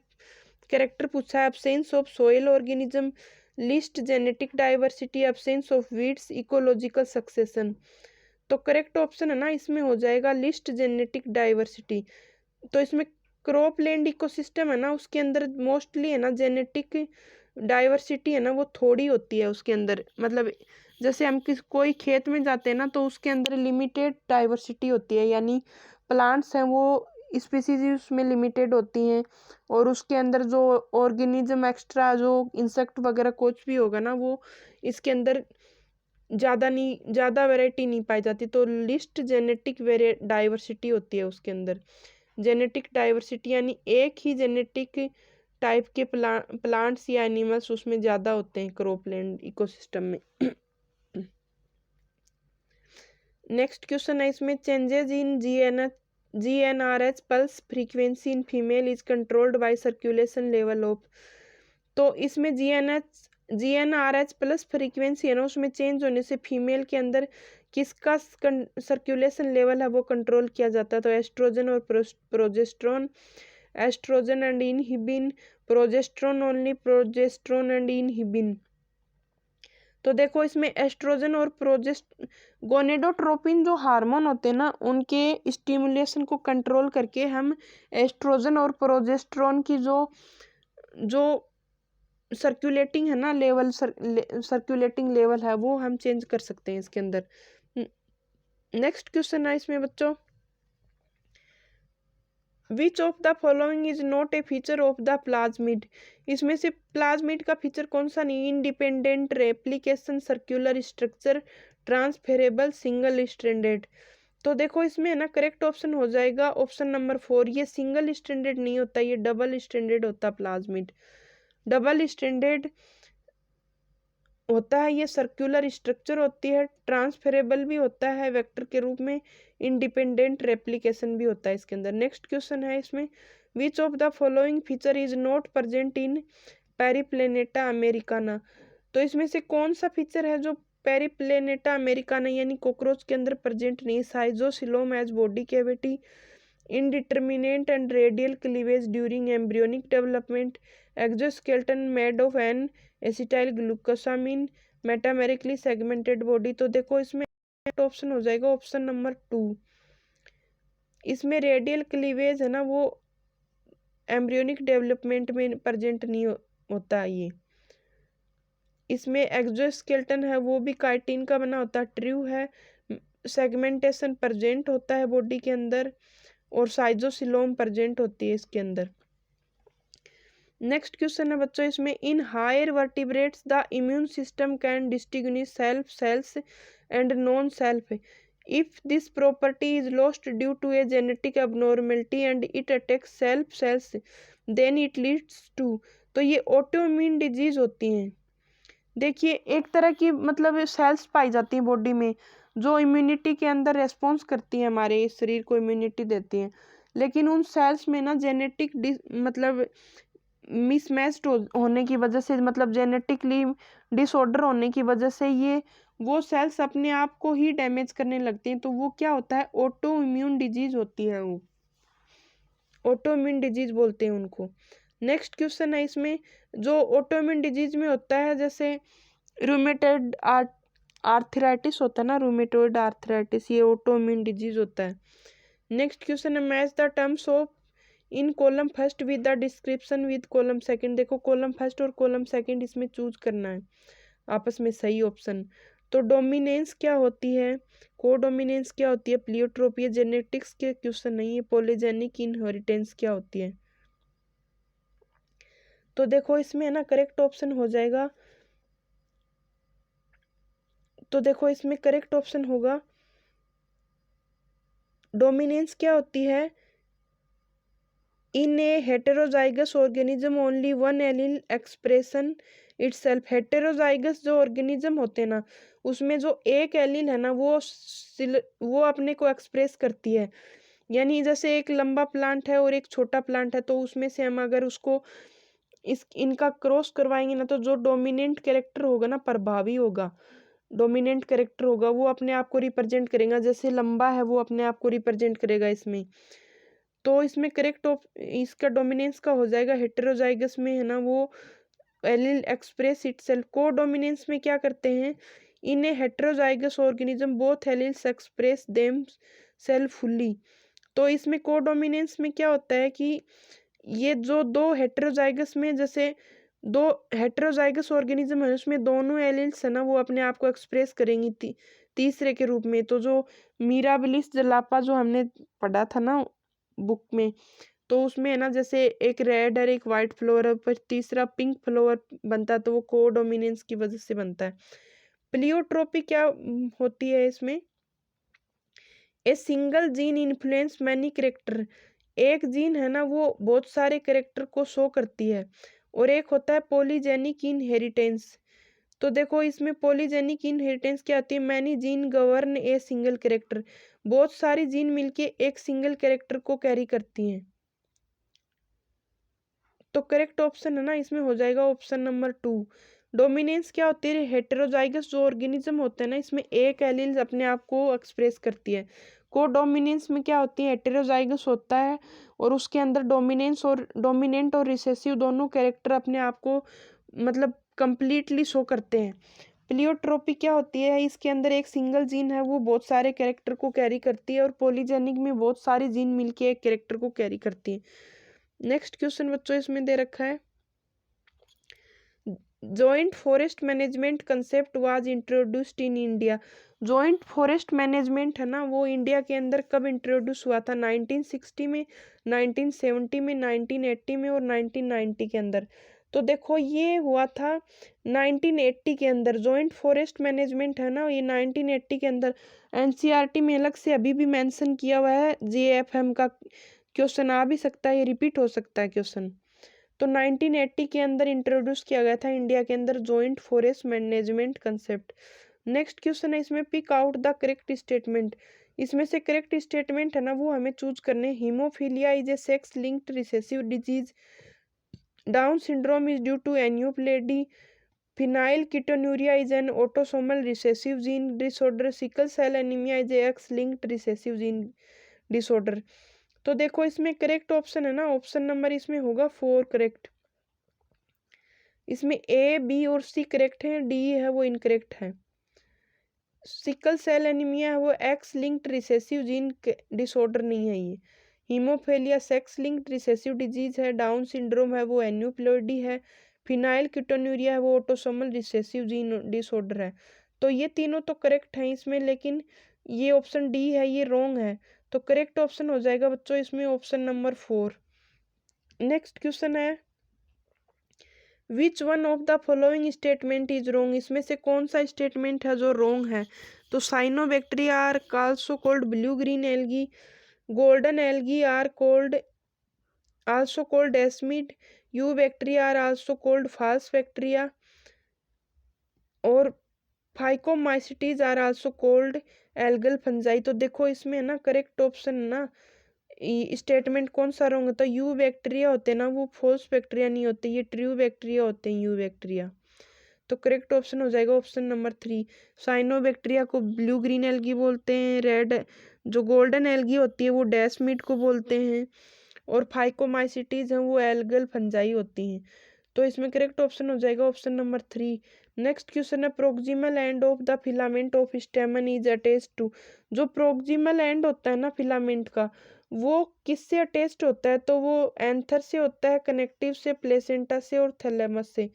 कैरेक्टर पूछा है absence of soil organism, list genetic diversity, absence of weeds, ecological succession. तो करेक्ट ऑप्शन है ना इसमें हो जाएगा लिस्ट जेनेटिक डाइवर्सिटी। तो इसमें क्रॉपलैंड इकोसिस्टम है ना उसके अंदर मोस्टली है ना जेनेटिक डाइवर्सिटी है ना वो थोड़ी होती है उसके अंदर, मतलब जैसे हम कोई खेत में जाते हैं ना तो उसके अंदर लिमिटेड डाइवर्सिटी होती है, यानी प्लांट्स हैं वो स्पीसीज उसमें लिमिटेड होती हैं, और उसके अंदर जो ऑर्गेनिज्म एक्स्ट्रा जो इंसेक्ट वगैरह कुछ भी होगा ना वो इसके अंदर ज़्यादा वैरायटी नहीं पाई जाती, तो लिस्ट जेनेटिक डाइवर्सिटी होती है उसके अंदर। जेनेटिक डाइवर्सिटी यानी एक ही जेनेटिक टाइप के प्लांट्स या एनिमल्स उसमें ज़्यादा होते हैं क्रॉपलैंड इकोसिस्टम में। नेक्स्ट क्वेश्चन है इसमें, changes in GnRH pulse frequency in female is controlled by circulation level of. तो इसमें GnRH प्लस फ्रीक्वेंसी है ना, उसमें चेंज होने से फीमेल के अंदर किसका सर्कुलेशन लेवल है वो कंट्रोल किया जाता है। तो एस्ट्रोजन और progesterone, oestrogen and inhibin, progesterone only, progesterone and inhibin. तो देखो इसमें एस्ट्रोजन और गोनेडोट्रोपिन जो हार्मोन होते हैं ना, उनके स्टिमुलेशन को कंट्रोल करके हम एस्ट्रोजन और प्रोजेस्ट्रॉन की जो सर्कुलेटिंग है ना लेवल, सर्कुलेटिंग लेवल है वो हम चेंज कर सकते हैं इसके अंदर। नेक्स्ट क्वेश्चन है इसमें बच्चों, which of the following is not a feature of the plasmid. इसमें से प्लाज्मिड का फीचर कौन सा नहीं? Independent replication, circular structure, transferable, single stranded. तो देखो इसमें है ना करेक्ट ऑप्शन हो जाएगा ऑप्शन नंबर 4। ये सिंगल स्ट्रैंडेड नहीं होता, ये डबल स्ट्रैंडेड होता प्लाज्मिड। डबल स्ट्रैंडेड होता है, ये सर्कुलर स्ट्रक्चर होती है, ट्रांसफरेबल भी होता है वेक्टर के रूप में, इंडिपेंडेंट रेप्लिकेशन भी होता है इसके अंदर। नेक्स्ट क्वेश्चन है इसमें, which of the following feature is not present in Periplaneta americana. तो इसमें से कौन सा फीचर है जो पेरिप्लेनेटा अमेरिकाना यानी कॉकरोच के अंदर प्रेजेंट नहीं? Schizocoelom as body cavity, indeterminate and radial cleavage during embryonic development, exoskeleton made of an acetyl glucosamine, metamerically segmented body। तो देखो इसमें ऑप्शन हो जाएगा ऑप्शन नंबर 2। इसमें रेडियल क्लीवेज है ना वो एम्ब्रियोनिक डेवलपमेंट में प्रेजेंट नहीं होता ये। इसमें एक्सोस्केलेटन है वो भी काइटिन का बना होता है, ट्रू है, सेगमेंटेशन प्रेजेंट होता है बॉडी के अंदर, और साइजोसिलोम प्रेजेंट होती है इसके अंदर। नेक्स्ट क्वेश्चन है बच्चों इसमें, in higher vertebrates the immune system can distinguish self cells and non self if this property is lost due to a genetic abnormality and it attacks self cells then it leads to. तो ये autoimmune disease होती हैं। देखिए एक तरह की मतलब sales पाई जाती हैं बॉडी में जो इम्यूनिटी के अंदर रेस्पॉन्स करती हैं, हमारे शरीर को इम्यूनिटी देती हैं, लेकिन उन सेल्स में ना जेनेटिक मतलब मिसमैच्ड होने की वजह से, मतलब जेनेटिकली डिसऑर्डर होने की वजह से ये वो सेल्स अपने आप को ही डैमेज करने लगती हैं। तो वो क्या होता है? ऑटो इम्यून डिजीज होती है, वो ऑटो इम्यून डिजीज बोलते हैं उनको। नेक्स्ट क्वेश्चन है इसमें, जो ऑटो इम्यून डिजीज में होता है जैसे रूमेटॉइड आर्थराइटिस होता है ना, रूमेटॉइड आर्थराइटिस, ये ऑटो इम्यून डिजीज होता है। नेक्स्ट क्वेश्चन है, match the terms of in column first with the description with column second. देखो कॉलम फर्स्ट और कॉलम सेकंड इसमें चूज करना है आपस में सही ऑप्शन। तो डोमिनेंस क्या होती है, कोडोमिनेंस क्या होती है, प्लियोट्रोपी, जेनेटिक्स के क्वेश्चन नहीं है, पॉलीजेनिक इनहेरिटेंस क्या होती है। तो देखो इसमें है ना करेक्ट ऑप्शन हो जाएगा, तो देखो इसमें करेक्ट ऑप्शन होगा डोमिनेंस क्या होती है, in a heterozygous organism only one allele expression itself. Heterozygous जो ऑर्गेनिज्म होते हैं ना उसमें जो एक एलील है ना वो अपने को एक्सप्रेस करती है। यानी जैसे एक लंबा प्लांट है और एक छोटा प्लांट है, तो उसमें से हम अगर उसको इनका क्रॉस करवाएंगे ना, तो जो डोमिनेंट कैरेक्टर होगा ना, प्रभावी होगा, डोमिनेंट कैरेक्टर होगा, वो अपने आप को रिप्रेजेंट करेगा। जैसे लंबा है वो अपने आप को रिप्रेजेंट करेगा इसमें। तो इसमें करेक्ट इसका डोमिनेंस का हो जाएगा हेटेरोजाइगस में है ना वो allele express itself. Codominance में क्या करते हैं, in a heterozygous organism both alleles express themself fully. तो इसमें को डोमिनेंस में क्या होता है कि ये जो दो हेटेरोजाइगस में, जैसे दो हेटेरोजाइगस ऑर्गेनिज्म है उसमें दोनों एलील्स है ना वो अपने आप को एक्सप्रेस करेंगी तीसरे के रूप में। तो जो मीराबिलिस जलापा जो हमने पढ़ा था ना बुक में, तो उसमें है ना जैसे एक रेड और एक वाइट फ्लावर पर तीसरा पिंक फ्लावर बनता है, तो वो कोडोमिनेंस की वजह से बनता है। प्लियोट्रोपी क्या होती है इसमें, a single gene influence many character. एक जीन है ना वो बहुत सारे कैरेक्टर को शो करती है, और एक होता है पॉलीजेनिक इनहेरिटेंस। तो देखो इसमें पॉलीजेनिक इनहेरिटेंस क्या होती है, many gene govern a single character, बहुत सारी जीन मिलके एक सिंगल कैरेक्टर को कैरी करती हैं। तो करेक्ट ऑप्शन है ना इसमें हो जाएगा ऑप्शन नंबर 2। डोमिनेंस क्या होती है, हेटेरोजाइगस जो ऑर्गेनिज्म होते हैं ना इसमें एक एलील अपने आप को एक्सप्रेस करती है। को डोमिनेंस में क्या होती है, हेटेरोजाइगस होता है और उसके अंदर डोमिनेंट और रिसेसिव दोनों कैरेक्टर अपने आप को मतलब कंप्लीटली शो करते हैं। प्लियोट्रोपी क्या होती है, इसके अंदर एक सिंगल जीन है वो बहुत सारे कैरेक्टर को कैरी करती है, और पॉलीजेनिक में बहुत सारी जीन मिलके एक कैरेक्टर को कैरी करती है। नेक्स्ट क्वेश्चन बच्चों इसमें दे रखा है, joint forest management concept was introduced in India. Joint forest management है ना वो इंडिया के अंदर कब इंट्रोड्यूस हुआ था, 1960 में, 1970 में, 1980 में और 1990 के अंदर। तो देखो ये हुआ था 1980 के अंदर। जॉइंट फॉरेस्ट मैनेजमेंट है ना ये 1980 के अंदर एनसीईआरटी में अलग से अभी भी मेंशन किया हुआ है। जेएफएम का क्वेश्चन आ भी सकता है, ये रिपीट हो सकता है क्वेश्चन। तो 1980 के अंदर इंट्रोड्यूस किया गया था इंडिया के अंदर joint forest management concept. Next question है इसमें, pick out the correct statement. इसमें से करेक्ट स्टेटमेंट है ना वो हमें चूज करने। Haemophilia is a sex linked recessive disease, Down syndrome is due to aneuploidy, phenylketonuria is an autosomal recessive gene disorder, sickle cell anemia is a X linked recessive gene disorder। तो देखो इसमें correct option है ना option number इसमें होगा 4 correct. इसमें A B और C correct है, डी है वो इनकरेक्ट है। सिकल सेल एनीमिया है वो x linked recessive gene disorder नहीं है ये। हीमोफेलिया सेक्स लिंक्ड रिसेसिव डिजीज है। डाउन सिंड्रोम है वो एन्यूप्लॉइडी है। फिनाइल कीटोन्यूरिया है वो ऑटोसोमल रिसेसिव जीन डिसऑर्डर है। तो ये तीनों तो करेक्ट हैं इसमें, लेकिन ये ऑप्शन डी है ये रॉन्ग है। तो करेक्ट ऑप्शन हो जाएगा बच्चों इसमें ऑप्शन नंबर 4। नेक्स्ट क्वेश्चन है, which one of the following statement is wrong. इसमें से कौन सा स्टेटमेंट है जो रॉन्ग है। तो cyanobacteria are also called blue green algae, golden algae are called also called desmids, eubacteria are also called false bacteria, और phycomycetes are also called algal fungi. तो देखो इसमें है ना करेक्ट ऑप्शन ना स्टेटमेंट कौन सा रॉन्ग होता है, यू बैक्टीरिया होते हैं ना वो फॉल्स बैक्टीरिया नहीं होते, ये ट्रू बैक्टीरिया होते हैं यू बैक्टीरिया। तो करेक्ट ऑप्शन हो जाएगा ऑप्शन नंबर 3। साइनो बैक्टीरिया को ब्लू ग्रीन एल्गी बोलते हैं, रेड जो गोल्डन एल्गी होती है वो डेस्मिड को बोलते हैं, और फाइकोमाइसिटीज हैं वो एल्गल फंजाई होती हैं। तो इसमें करेक्ट ऑप्शन हो जाएगा ऑप्शन नंबर 3। नेक्स्ट क्वेश्चन है, proximal end of the filament of stamen is attached to. जो प्रोक्सिमल एंड होता है ना फिलामेंट का वो किससे अटैच्ड होता है, तो वो एंथर से होता है, कनेक्टिव से, प्लेसेंटा से और थैलेमस से।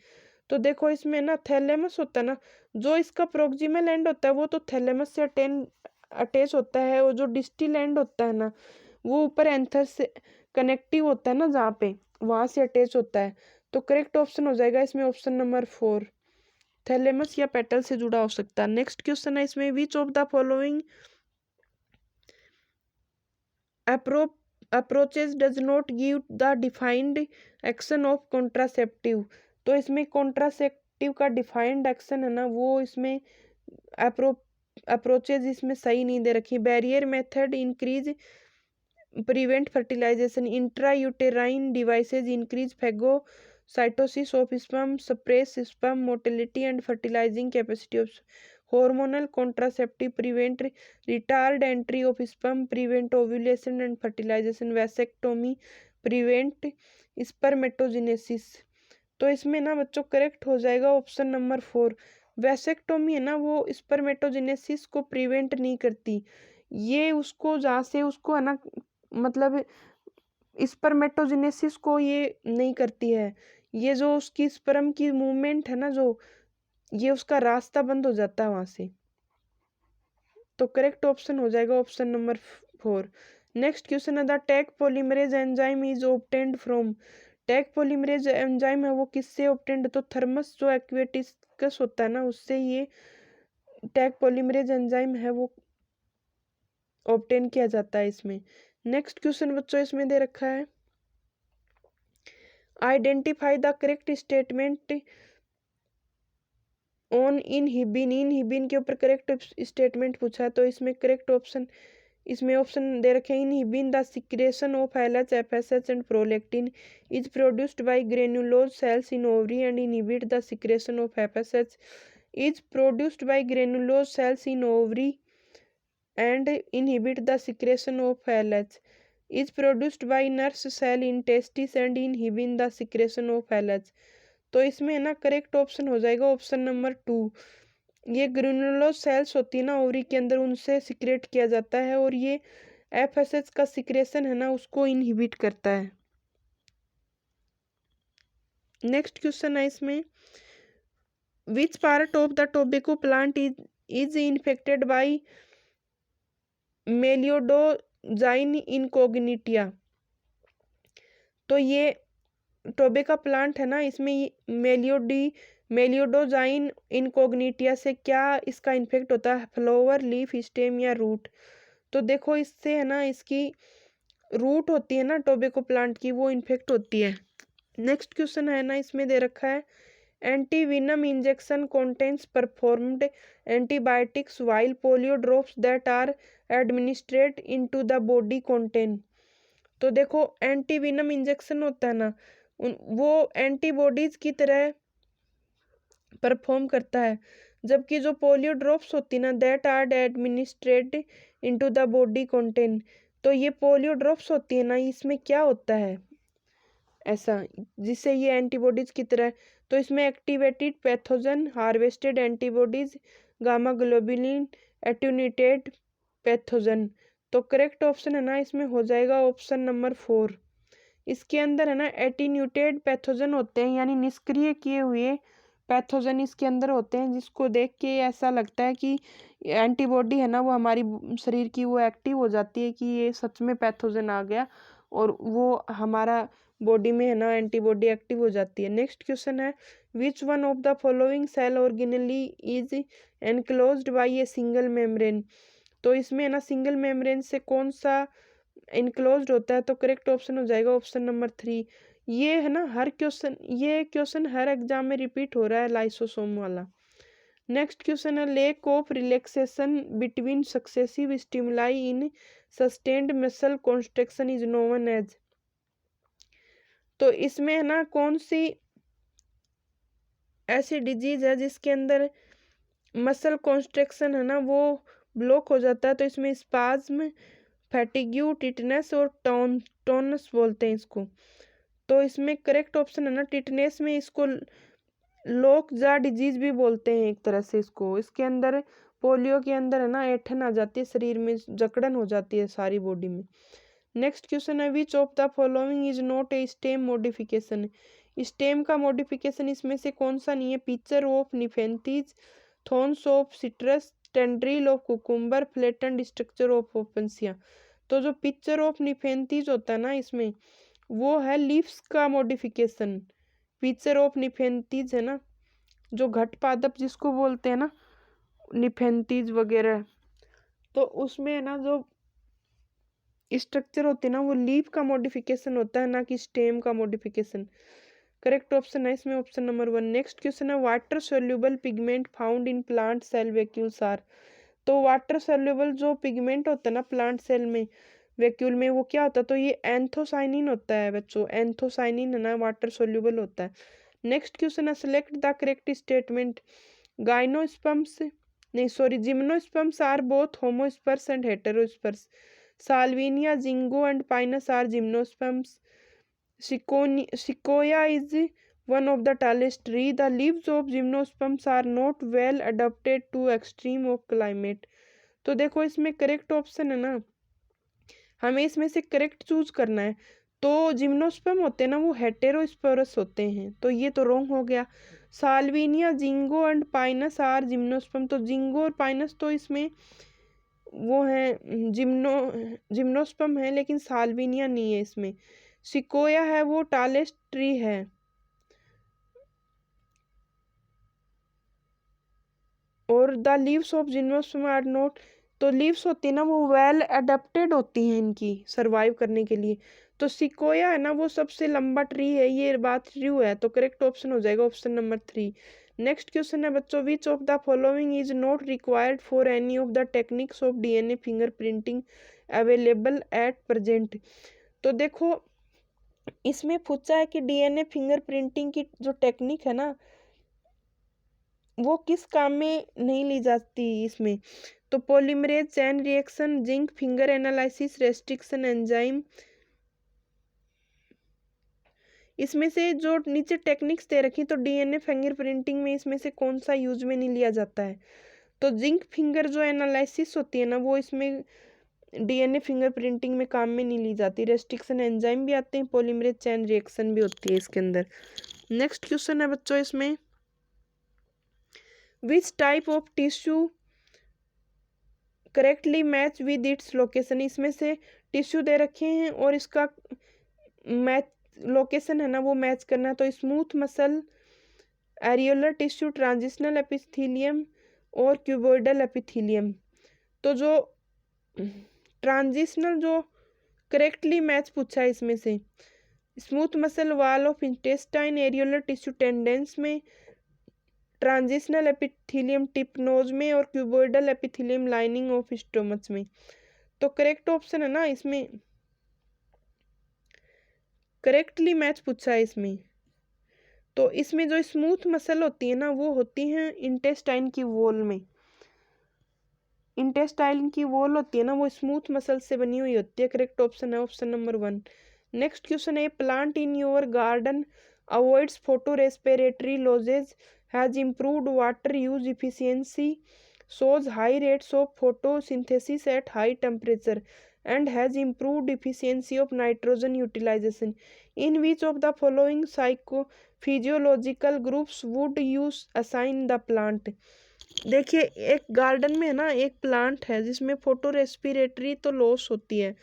तो देखो इसमें ना थैलेमस होता है ना, जो इसका प्रोक्सिमल एंड होता है वो तो थैलेमस से अटैच होता है, और जो डिस्टल एंड होता है ना वो ऊपर एंथर से कनेक्टिव होता है ना जहाँ पे वहां से अटैच होता है। तो करेक्ट ऑप्शन हो जाएगा इसमें ऑप्शन नंबर 4, थैलेमस या पेटल से जुड़ा हो सकता है। नेक्स्ट क्वेश्चन है इसमें, which of the following approaches does not give the defined action of contraceptive. तो इसमें कॉन्ट्रासेप्टिव का डिफाइंड एक्शन है ना वो इसमें अप्रोचेज इसमें सही नहीं दे रखी। Barrier method increase prevent fertilisation, intrauterine devices increase phagocytosis of sperm, suppress sperm motility and fertilising capacity of hormonal contraceptive prevent retard entry of sperm, prevent ovulation and fertilization, vasectomy prevent spermatogenesis। तो इसमें ना बच्चों correct हो जाएगा option number 4। Vasectomy है ना वो spermatogenesis को प्रिवेंट नहीं करती, ये उसको जहाँ से उसको है ना मतलब स्पर्मेटोजेनेसिस को ये नहीं करती है, ये जो उसकी स्पर्म की मूवमेंट है ना जो ये उसका रास्ता बंद हो जाता है वहां से। तो करेक्ट ऑप्शन हो जाएगा ऑप्शन नंबर 4। नेक्स्ट क्वेश्चन है, the tag polymerase enzyme is obtained from. Tag polymerase enzyme है वो किससे ऑब्टेन्ड, तो थर्मस जो एक्वेटिकस होता है ना उससे ये टैग पॉलीमरेज एंजाइम है वो ऑब्टेन किया जाता है इसमें। नेक्स्ट क्वेश्चन बच्चों इसमें दे रखा है, identify the correct statement on inhibin के ऊपर करेक्ट स्टेटमेंट पूछा है। तो इसमें करेक्ट ऑप्शन, इसमें ऑप्शन दे रखे हैं, inhibin the secretion of LH FSH and prolactin is produced by granulosa cells in ovary and inhibit the secretion of FSH is produced by granulosa cells in ovary and inhibit the secretion of LH is produced by nurse cell in testis and inhibit the secretion of LH। तो इसमें है ना correct option हो जाएगा option number 2। ये ग्रेनुलोज sales होती है ना ओवरी के अंदर, उनसे सिक्रेट किया जाता है और ये एफएसएच का सिक्रेशन है ना उसको इनहिबिट करता है। नेक्स्ट क्वेश्चन है इसमें, which part of the tobacco plant is infected by Meloidogyne incognita. तो ये टोबैको प्लांट है ना, इसमें मेलियोडोजाइन इनकोग्निटिया से क्या इसका इन्फेक्ट होता है, फ्लावर, लीफ, स्टेम या रूट। तो देखो इससे है ना, इसकी रूट होती है ना टोबैको प्लांट की, वो इन्फेक्ट होती है। नेक्स्ट क्वेश्चन है ना इसमें दे रखा है, antivenom injection contains performed antibiotics while polio drops that are administered into the body contain। तो देखो एंटीवेनम इंजेक्शन होता है ना, वो एंटीबॉडीज की तरह परफॉर्म करता है, जबकि जो पोलियो ड्रॉप्स होती है ना that are administered into the body contain. तो ये पोलियो ड्रॉप्स होती है ना, इसमें क्या होता है ऐसा जिससे ये एंटीबॉडीज की तरह, तो इसमें activated pathogen, harvested antibodies, gamma globulin, attenuated pathogen. तो करेक्ट ऑप्शन है ना इसमें हो जाएगा ऑप्शन नंबर 4। इसके अंदर है ना एटीन्यूटेड पैथोजन होते हैं, यानी निष्क्रिय किए हुए पैथोजन इसके अंदर होते हैं, जिसको देख के ऐसा लगता है कि एंटीबॉडी है ना वो हमारी शरीर की वो एक्टिव हो जाती है कि ये सच में पैथोजन आ गया और वो हमारा बॉडी में है ना एंटीबॉडी एक्टिव हो जाती है। नेक्स्ट क्वेश्चन है, which one of the following cell organelle is enclosed by a single membrane. तो इसमें है ना सिंगल मेम्ब्रेन से कौन सा इनक्लोज्ड होता है। तो करेक्ट ऑप्शन हो जाएगा ऑप्शन नंबर 3। ये है ना ये क्वेश्चन हर एग्जाम में रिपीट हो रहा है, लाइसोसोम वाला। नेक्स्ट क्वेश्चन है, lack of relaxation between successive stimuli in sustained muscle contraction is known as. तो इसमें है ना कौन सी ऐसी डिजीज है जिसके अंदर मसल कॉन्ट्रैक्शन है ना वो ब्लॉक हो जाता है। तो इसमें स्पाज्म, फैटिग्यू, टिटनेस और टोनस बोलते हैं इसको। तो इसमें करेक्ट ऑप्शन है ना टिटनेस में, इसको लॉक जा डिजीज भी बोलते हैं एक तरह से इसको। इसके अंदर पोलियो के अंदर है ना ऐठन आ जाती है, शरीर में जकड़न हो जाती है सारी बॉडी में। नेक्स्ट क्वेश्चन है, which of the following is not a stem modification. Stem का मॉडिफिकेशन इसमें से कौन सा नहीं है, pitcher of Nepenthes, thorns of citrus, tendril of cucumber, flattened structure of Opuntia. तो जो पिक्चर ऑफ निफेंथीज होता है ना इसमें, वो है लीव्स का मॉडिफिकेशन। पिक्चर ऑफ निफेंथीज है ना, जो घट पादप जिसको बोलते हैं ना, निफेंथीज वगैरह, तो उसमें है ना जो स्ट्रक्चर होते हैं ना वो लीफ का मॉडिफिकेशन होता है, ना कि स्टेम का मॉडिफिकेशन। करेक्ट ऑप्शन है इसमें ऑप्शन नंबर 1। नेक्स्ट क्वेश्चन है, water soluble pigment found in plant cell vacuoles are. तो वाटर सोल्यूबल जो पिगमेंट होता है ना प्लांट सेल में वैक्यूल में, वो क्या होता है, तो ये एंथोसाइनिन होता है बच्चों, एंथोसाइनिन है ना वाटर सोल्यूबल होता है। नेक्स्ट क्वेश्चन है, select the correct statement, gynosperms नहीं sorry gymnosperms are both homosporous and heterosporous, Salvinia, ginkgo and Pinus are gymnosperms, Sequoia is one of the tallest tree. The leaves of gymnosperms are not well adapted to extreme of climate। तो देखो इसमें correct option है ना, हमें इसमें से correct choose करना है। तो जिम्नोस्पर्म होते हैं ना वो हेटेरोस्पोरस होते हैं, तो ये तो रॉन्ग हो गया। Salvinia, ginkgo and Pinus are gymnosperm, तो जिंगो और पाइनस तो इसमें वो है जिम्नोस्पर्म है, लेकिन साल्विनिया नहीं है इसमें। सिकोया है वो टालेस्ट ट्री है। और the leaves of gymnosperm are not, तो लीव्स होती है ना वो वेल अडेप्टेड होती हैं इनकी सर्वाइव करने के लिए। तो सिकोया है ना वो सबसे लंबा ट्री है, ये बात ट्रू है, तो करेक्ट ऑप्शन हो जाएगा ऑप्शन नंबर 3। नेक्स्ट क्वेश्चन है बच्चों, which of the following is not required for any of the techniques of DNA finger printing available at present. तो देखो इसमें पूछा है कि डीएनए फिंगर प्रिंटिंग की जो टेक्निक है ना वो किस काम में नहीं ली जाती इसमें। तो polymerase chain reaction, zinc finger analysis, restriction enzyme, इसमें से जो नीचे टेक्निक्स दे रखी तो डीएनए फिंगर प्रिंटिंग में इसमें से कौन सा यूज में नहीं लिया जाता है। तो जिंक फिंगर जो एनालिसिस होती है ना वो इसमें डीएनए फिंगर प्रिंटिंग में काम में नहीं ली जाती। रेस्ट्रिक्शन एंजाइम भी आते हैं, पॉलीमरेज चेन रिएक्शन भी होती है इसके अंदर। नेक्स्ट क्वेश्चन है बच्चों इसमें, which type of tissue correctly match with its location. इसमें से टिश्यू दे रखे हैं और इसका मैच लोकेशन है ना वो मैच करना है। तो smooth muscle, areolar tissue, transitional epithelium और क्यूबोइडल एपिथेलियम। तो जो ट्रांजिशनल जो करेक्टली मैच पूछा है इसमें से smooth muscle wall of intestine, areolar tissue tendons में, ट्रांजिशनल एपिथेलियम टिप नोज में और cuboidal epithelium lining of stomach में। तो करेक्ट ऑप्शन है ना इसमें करेक्टली मैच पूछा है इसमें। तो इसमें जो स्मूथ मसल होती है ना वो होती है इंटेस्टाइन की वॉल में। इंटेस्टाइन की वॉल होती है ना वो स्मूथ मसल से बनी हुई होती है। करेक्ट ऑप्शन है ऑप्शन नंबर 1। नेक्स्ट क्वेश्चन है, plant in your garden avoids photo respiratory losses, has improved water use efficiency, shows high rates of photosynthesis at high temperature and has improved efficiency of nitrogen utilization. In which of the following psychophysiological groups would you assign the plant? देखिए एक garden में है ना एक plant है जिसमें photo respiratory तो loss होती है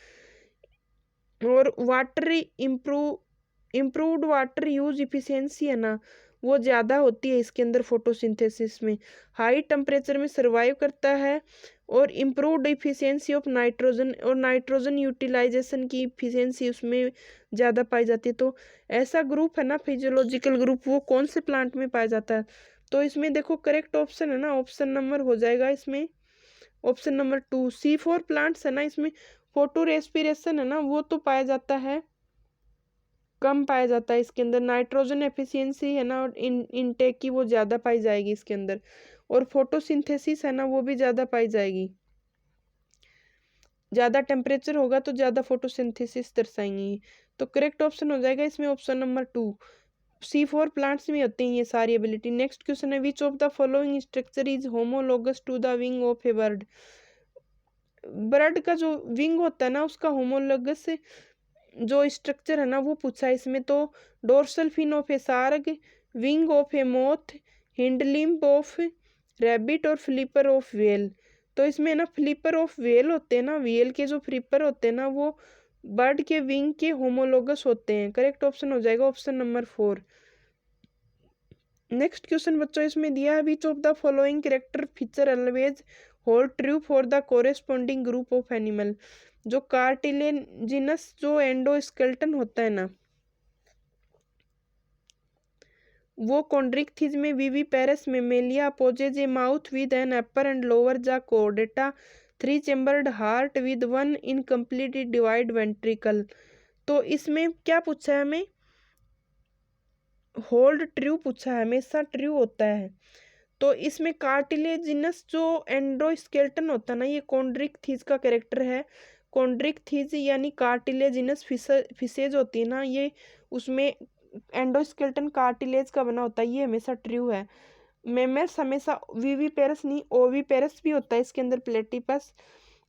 और water improved water use efficiency है ना वो ज़्यादा होती है इसके अंदर फोटोसिंथेसिस में, हाई टेम्परेचर में सर्वाइव करता है और इम्प्रूव्ड इफिशियंसी ऑफ नाइट्रोजन और नाइट्रोजन यूटिलाइजेशन की इफिशियंसी उसमें ज़्यादा पाई जाती है। तो ऐसा ग्रुप है ना फिजियोलॉजिकल ग्रुप वो कौन से प्लांट में पाया जाता है। तो इसमें देखो करेक्ट ऑप्शन है ना ऑप्शन नंबर हो जाएगा इसमें ऑप्शन नंबर 2। C4 प्लांट्स है ना इसमें फोटो रेस्पिरेशन है ना वो तो पाया जाता है कम पाया जाता है इसके अंदर, नाइट्रोजन एफिशिएंसी है ना और इनटेक की वो ज़्यादा पाई जाएगी इसके अंदर और फोटोसिंथेसिस है ना वो भी ज़्यादा पाई जाएगी। ज़्यादा टेम्परेचर होगा तो ज़्यादा फोटोसिंथेसिस दर्शाएंगी। तो करेक्ट ऑप्शन हो जाएगा इसमें ऑप्शन नंबर 2। C4 प्लांट्स में होती हैं ये सारी एबिलिटी। नेक्स्ट क्वेश्चन है, which of the following structure is homologous to the wing of a bird. Bird का जो विंग होता है ना उसका होमोलोगस जो स्ट्रक्चर है ना वो पूछा है इसमें। तो dorsal fin of a shark, wing of a moth, hind limb of rabbit और फ्लिपर ऑफ व्हेल। तो इसमें ना फ्लिपर ऑफ व्हेल होते हैं ना, व्हेल के जो फ्लिपर होते हैं ना वो बर्ड के विंग के होमोलोगस होते हैं। करेक्ट ऑप्शन हो जाएगा ऑप्शन नंबर 4। नेक्स्ट क्वेश्चन बच्चों इसमें दिया है, which of the following character feature always hold true for the corresponding group of animal. जो कार्टिलेजिनस जो एंडोस्केलेटन होता है ना वो कॉन्ड्रिक्थिज में, viviparous mammalia opposes a mouth with an upper and lower jaw chordata, 3 chambered heart with 1 incompletely divide ventricle. तो इसमें क्या पूछा है हमें, होल्ड ट्रू पूछा है, हमेशा ट्रू होता है। तो इसमें कार्टिलेजिनस जो एंडोस्केलेटन होता है ना ये कॉन्ड्रिक्थिज का कैरेक्टर है। कॉन्ड्रिक्थिज यानी कार्टिलेजिनस फिशेज होती है ना ये उसमें एंडोस्केलेटन कार्टिलेज का बना होता है, ये हमेशा ट्रू है। मेमल्स हमेशा विविपेरस नहीं ओविपेरस भी होता है इसके अंदर प्लेटिपस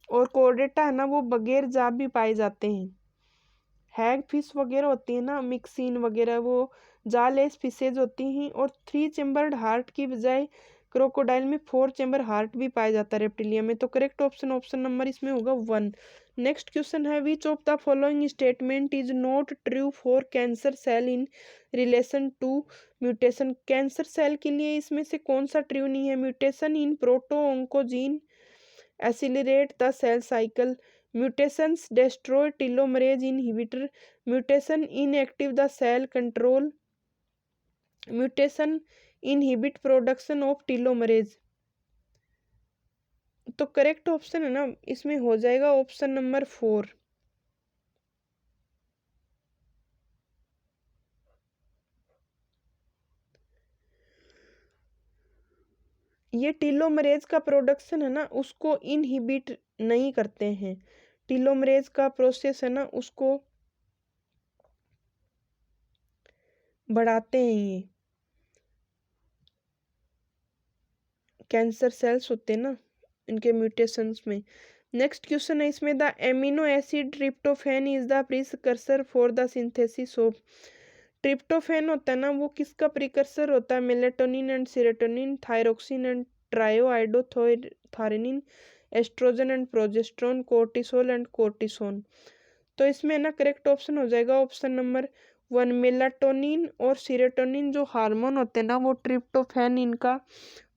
और कोर्डेटा है ना वो बगैर जाब भी पाए जाते हैं। हैग फिश वगैरह होती है ना मिक्सिन वगैरह वो जालेस फिशेज होती हैं। और 3 चेम्बर्ड हार्ट की बजाय क्रोकोडाइल में 4 चेम्बर हार्ट भी पाया जाता है रेप्टिलिया में। तो करेक्ट ऑप्शन ऑप्शन नंबर इसमें होगा 1। नेक्स्ट क्वेश्चन है, which of the following statement is not true for cancer cell in relation to mutation. Cancer cell के लिए इसमें से कौन सा ट्रू नहीं है। Mutation in proto oncogene, accelerate the cell cycle. Mutations destroy telomerase inhibitor. Mutation inactive the cell control. Mutation inhibit production of telomerase. तो correct option है ना इसमें हो जाएगा ऑप्शन नंबर 4। ये टीलोमरेज का प्रोडक्शन है ना उसको इनहिबिट नहीं करते हैं। टीलोमरेज का प्रोसेस है ना उसको बढ़ाते हैं ये कैंसर सेल्स होते हैं ना इनके म्यूटेशंस में। नेक्स्ट क्वेश्चन है इसमें the amino acid tryptophan is the precursor for the synthesis of. Tryptophan होता है ना वो किसका प्रीकर्सर होता है? Melatonin and serotonin, thyroxine and triiodothyronine, oestrogen and progesterone, cortisol and cortisone. तो इसमें ना करेक्ट ऑप्शन हो जाएगा ऑप्शन नंबर 1। मेलाटोनिन और सीरोटोनिन जो हार्मोन होते हैं ना वो ट्रिप्टोफैन इनका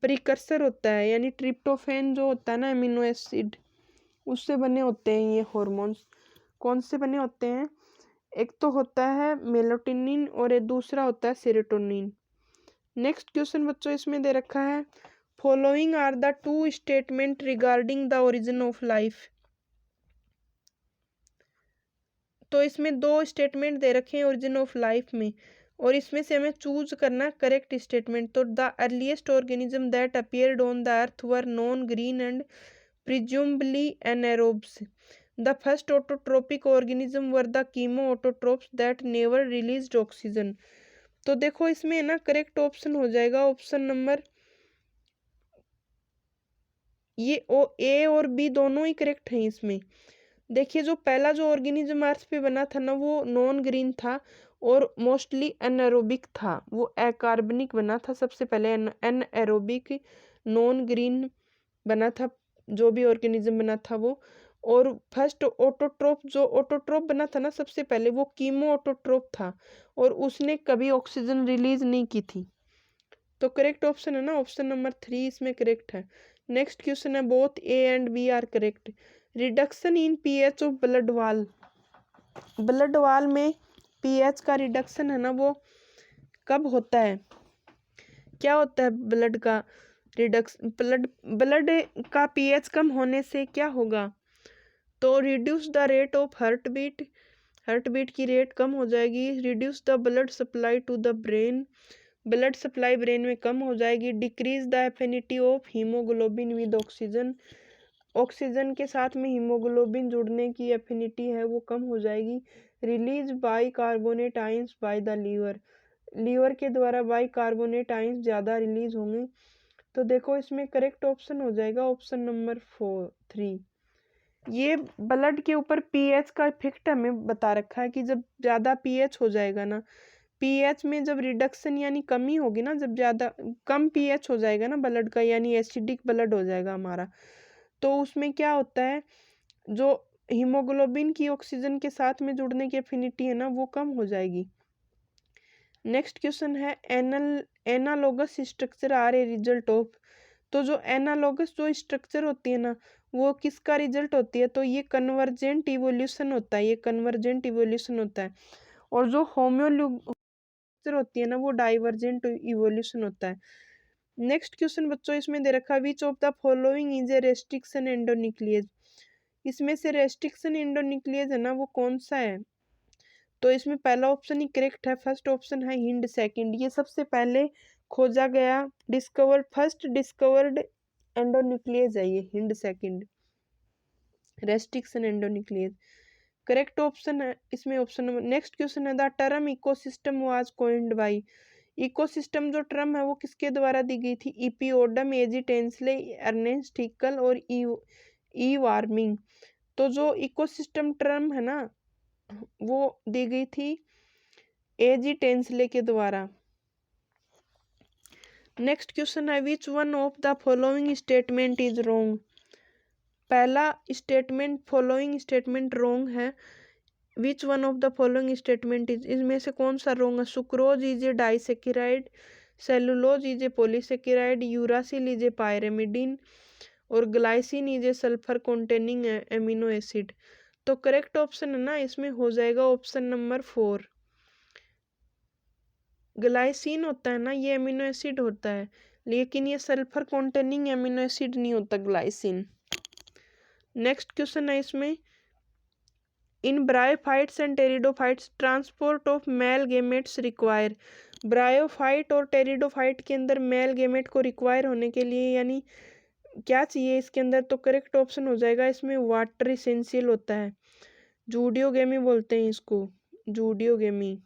प्रीकर्सर होता है, यानी ट्रिप्टोफैन जो होता है ना अमीनो एसिड उससे बने होते हैं ये हॉर्मोन्स। कौन से बने होते हैं? एक तो होता है मेलाटोनिन और एक दूसरा होता है सेरोटोनिन। नेक्स्ट क्वेश्चन बच्चों इसमें दे रखा है following are the two statement regarding the origin of life. तो इसमें दो स्टेटमेंट दे रखे हैं ओरिजिन ऑफ लाइफ में, और इसमें से हमें चूज करना करेक्ट स्टेटमेंट। तो the earliest organism that appeared on the earth were non green and presumably anaerobes. The first autotrophic organism were the chemoautotrophs that never released oxygen. तो देखो इसमें ना करेक्ट ऑप्शन हो जाएगा option number ये ए और B दोनों ही correct हैं इसमें। देखिए जो पहला जो ऑर्गेनिज्म अर्थ पे बना था ना वो नॉन ग्रीन था और मोस्टली एनारोबिक था, वो अकार्बनिक बना था सबसे पहले। एनारोबिक नॉन ग्रीन बना था जो भी ऑर्गेनिज्म बना था वो। और फर्स्ट ऑटोट्रोप जो ऑटोट्रोप बना था ना सबसे पहले वो कीमो ऑटोट्रोप था और उसने कभी ऑक्सीजन रिलीज नहीं की थी। तो करेक्ट ऑप्शन है ना ऑप्शन नंबर 3 इसमें करेक्ट है। नेक्स्ट क्वेश्चन है both A and B are correct. Reduction in pH of blood wall. Blood wall में पीएच का रिडक्शन है ना वो कब होता है? क्या होता है ब्लड का रिडक्शन? ब्लड का पीएच कम होने से क्या होगा? तो reduce the rate of heart beat की रेट कम हो जाएगी। Reduce the blood supply to the brain, blood supply brain में कम हो जाएगी। Decrease the affinity of haemoglobin with oxygen, oxygen के साथ में हीमोग्लोबिन जुड़ने की एफिनिटी है वो कम हो जाएगी। Release bicarbonate ions by the liver, liver के द्वारा बाई कार्बोनेट आयंस ज़्यादा रिलीज होंगे। तो देखो इसमें करेक्ट ऑप्शन हो जाएगा ऑप्शन नंबर 3। ये ब्लड के ऊपर पीएच का इफेक्ट हमें बता रखा है कि जब ज़्यादा पीएच हो जाएगा ना, पीएच में जब रिडक्शन यानी कमी होगी ना, जब ज़्यादा कम पीएच हो जाएगा ना ब्लड का यानी एसिडिक ब्लड हो जाएगा हमारा, तो उसमें क्या होता है जो हीमोग्लोबिन की ऑक्सीजन के साथ में जुड़ने की एफिनिटी है ना वो कम हो जाएगी। नेक्स्ट क्वेश्चन है analogous structure are a result of. तो जो एनालोगस जो स्ट्रक्चर होती है ना वो किसका रिजल्ट होती है? तो ये कन्वर्जेंट इवोल्यूशन होता है, ये कन्वर्जेंट इवोल्यूशन होता है। और जो होम्योलॉजी होती है ना वो डाइवर्जेंट इवोल्यूशन होता है। नेक्स्ट क्वेश्चन बच्चों इसमें दे रखा है which of the following is a restriction endonuclease. इसमें से रेस्ट्रिक्शन एंडोन्यूक्लियस है ना वो कौन सा है? तो इसमें पहला ऑप्शन ही करेक्ट है, फर्स्ट ऑप्शन है हिंड सेकंड। ये सबसे पहले खोजा गया फर्स्ट डिस्कवर्ड एंडोन्यूक्लियस है ये hind second, restriction endonuclease correct option है इसमें ऑप्शन नंबर। नेक्स्ट क्वेश्चन है the term ecosystem was coined bye. Ecosystem जो टर्म है वो किसके द्वारा दी गई थी? इपिओडम, एजी टेंसले, अर्नेस्ट हिकल और ई वार्मिंग। तो जो इकोसिस्टम टर्म है ना वो दी गई थी एजी टेंसले के द्वारा। नेक्स्ट क्वेश्चन है which one of the following statement is wrong. पहला स्टेटमेंट फॉलोइंग स्टेटमेंट रॉन्ग है। Which one of the following statement is, इसमें से कौन सा रॉन्ग है? Sucrose is a disaccharide, cellulose is a polysaccharide, uracil is a pyrimidine और glycine is a sulphur containing amino acid. तो correct option है ना इसमें हो जाएगा ऑप्शन नंबर 4। ग्लाइसिन होता है ना ये एमिनो एसिड होता है, लेकिन ये सल्फर कॉन्टेनिंग एमिनो एसिड नहीं होता ग्लाइसिन। नेक्स्ट क्वेश्चन है इसमें, in bryophytes and pteridophytes transport of male gametes require. Bryophyte और टेरिडोफाइट के अंदर मेल गेमेट को रिक्वायर होने के लिए यानी क्या चाहिए इसके अंदर, तो करेक्ट ऑप्शन हो जाएगा इसमें वाटर इसेंशियल होता है। जूडियोगेमी बोलते हैं इसको, जूडियोगेमी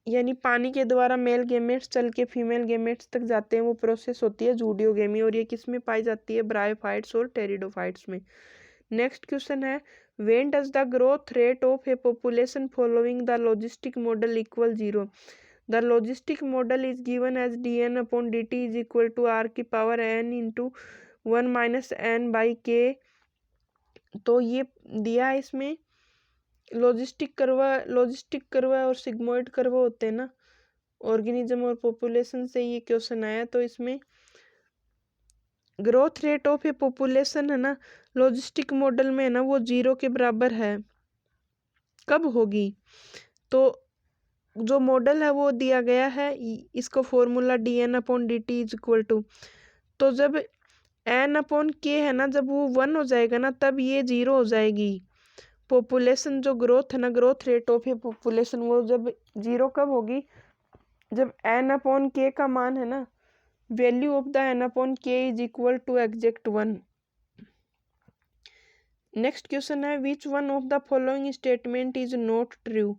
यानी पानी के द्वारा मेल गेमेट्स चल के फीमेल गेमेट्स तक जाते हैं, वो प्रोसेस होती है जूडियोगेमी, और ये किस में पाई जाती है, ब्रायोफाइट्स और टेरिडोफाइट्स में। नेक्स्ट क्वेश्चन है, when does the growth rate of a population following the logistic model equal 0। The logistic model is given as dn/dt is equal to r की power n into 1 minus n by K. तो ये दिया है इसमें logistic कर्वा और sigmoid कर्वा होते हैं ना ऑर्गेनिज्म और पॉपुलेशन से ये क्वेश्चन आया। तो इसमें growth rate of a population है ना लॉजिस्टिक मॉडल में है ना वो 0 के बराबर है, कब होगी, तो जो मॉडल है वो दिया गया है, इसको formula dn/dt is equal to, तो जब n/k है ना जब वो 1 हो जाएगा ना तब ये 0 हो जाएगी। पॉपुलेशन जो ग्रोथ है ना growth rate of a population वो जब 0 कब होगी, जब n/k का मान है ना value of the n/k is equal to exact 1। Next question है, which one of the following statement is not true.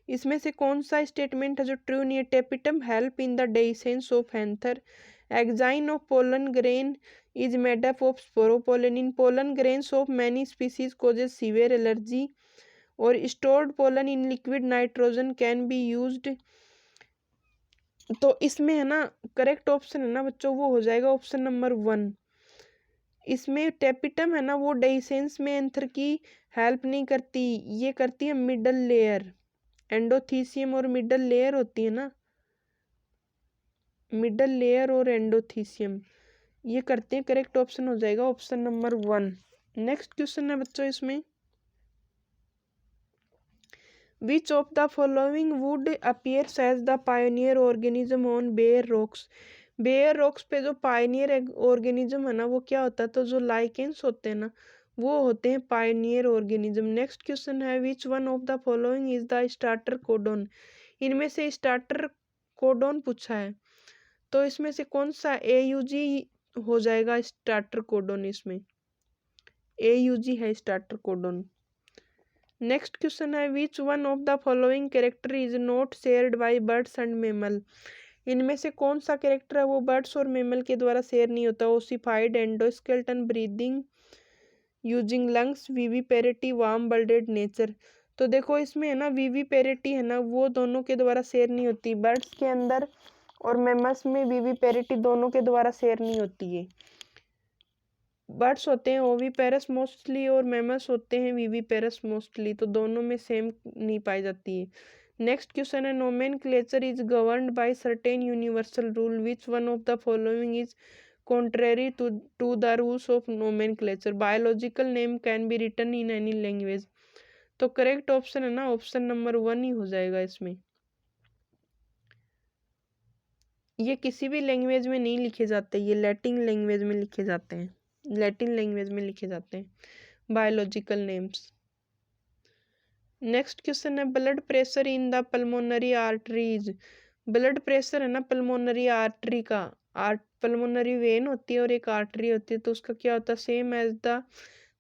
इसमें से कौन सा स्टेटमेंट है जो ट्रू नहीं है। Tapetum help in the dehiscence of anther, exine of pollen grain is made up of sporopollenin, in pollen grains of many species causes severe allergy, और stored pollen in liquid nitrogen can be used. तो इसमें है ना correct option है ना बच्चों वो हो जाएगा ऑप्शन नंबर 1। इसमें टेपिटम है ना वो डेसेंस में एंथर की हेल्प नहीं करती, ये करती है मिडल लेयर, एंडोथीसियम और मिडल लेयर होती है ना, मिडल लेयर और एंडोथीसियम ये करते हैं। करेक्ट ऑप्शन हो जाएगा ऑप्शन नंबर 1। नेक्स्ट क्वेश्चन है बच्चों इसमें, which of the following would appears as the pioneer organism on bare rocks. Bare rocks पे जो पायनियर ऑर्गेनिज्म है ना वो क्या होता है, तो जो लाइकेंस होते हैं ना वो होते हैं पायनियर ऑर्गेनिज्म। नेक्स्ट क्वेश्चन है, which one of the following is the starter codon. इनमें से स्टार्टर कोडोन पूछा है, तो इसमें से कौन सा AUG हो जाएगा स्टार्टर कोडोन, इसमें AUG है स्टार्टर कोडोन। नेक्स्ट क्वेश्चन है, which one of the following character is not shared by birds and mammal. इनमें से कौन सा कैरेक्टर है वो बर्ड्स और मेमल के द्वारा शेयर नहीं होता। Ossified, endoskeleton, breathing using lungs, viviparity, warm blooded nature. तो देखो इसमें है ना विविपेरिटी है ना वो दोनों के द्वारा शेयर नहीं होती, बर्ड्स के अंदर और मेमल्स में विविपेरिटी दोनों के द्वारा शेयर नहीं होती है। बर्ड्स होते हैं ओविपेरस मोस्टली और मेमल्स होते हैं विविपेरस मोस्टली, तो दोनों में सेम नहीं पाई जाती है। नेक्स्ट क्वेश्चन है, nomenclature is governed by certain universal rule, which one of the following is contrary to the rules of nomenclature, biological name can be written in any language। तो correct option है ना option number 1 ही हो जाएगा इसमें। ये किसी भी language में नहीं लिखे जाते, ये लैटिन लैंग्वेज में लिखे जाते हैं, लैटिन लैंग्वेज में लिखे जाते हैं बायोलॉजिकल नेम्स। नेक्स्ट क्वेश्चन है, blood pressure in the pulmonary arteries. Blood pressure है ना पल्मोनरी आर्टरी का, पल्मोनरी वेन होती है और एक आर्टरी होती है, तो उसका क्या होता है, same as the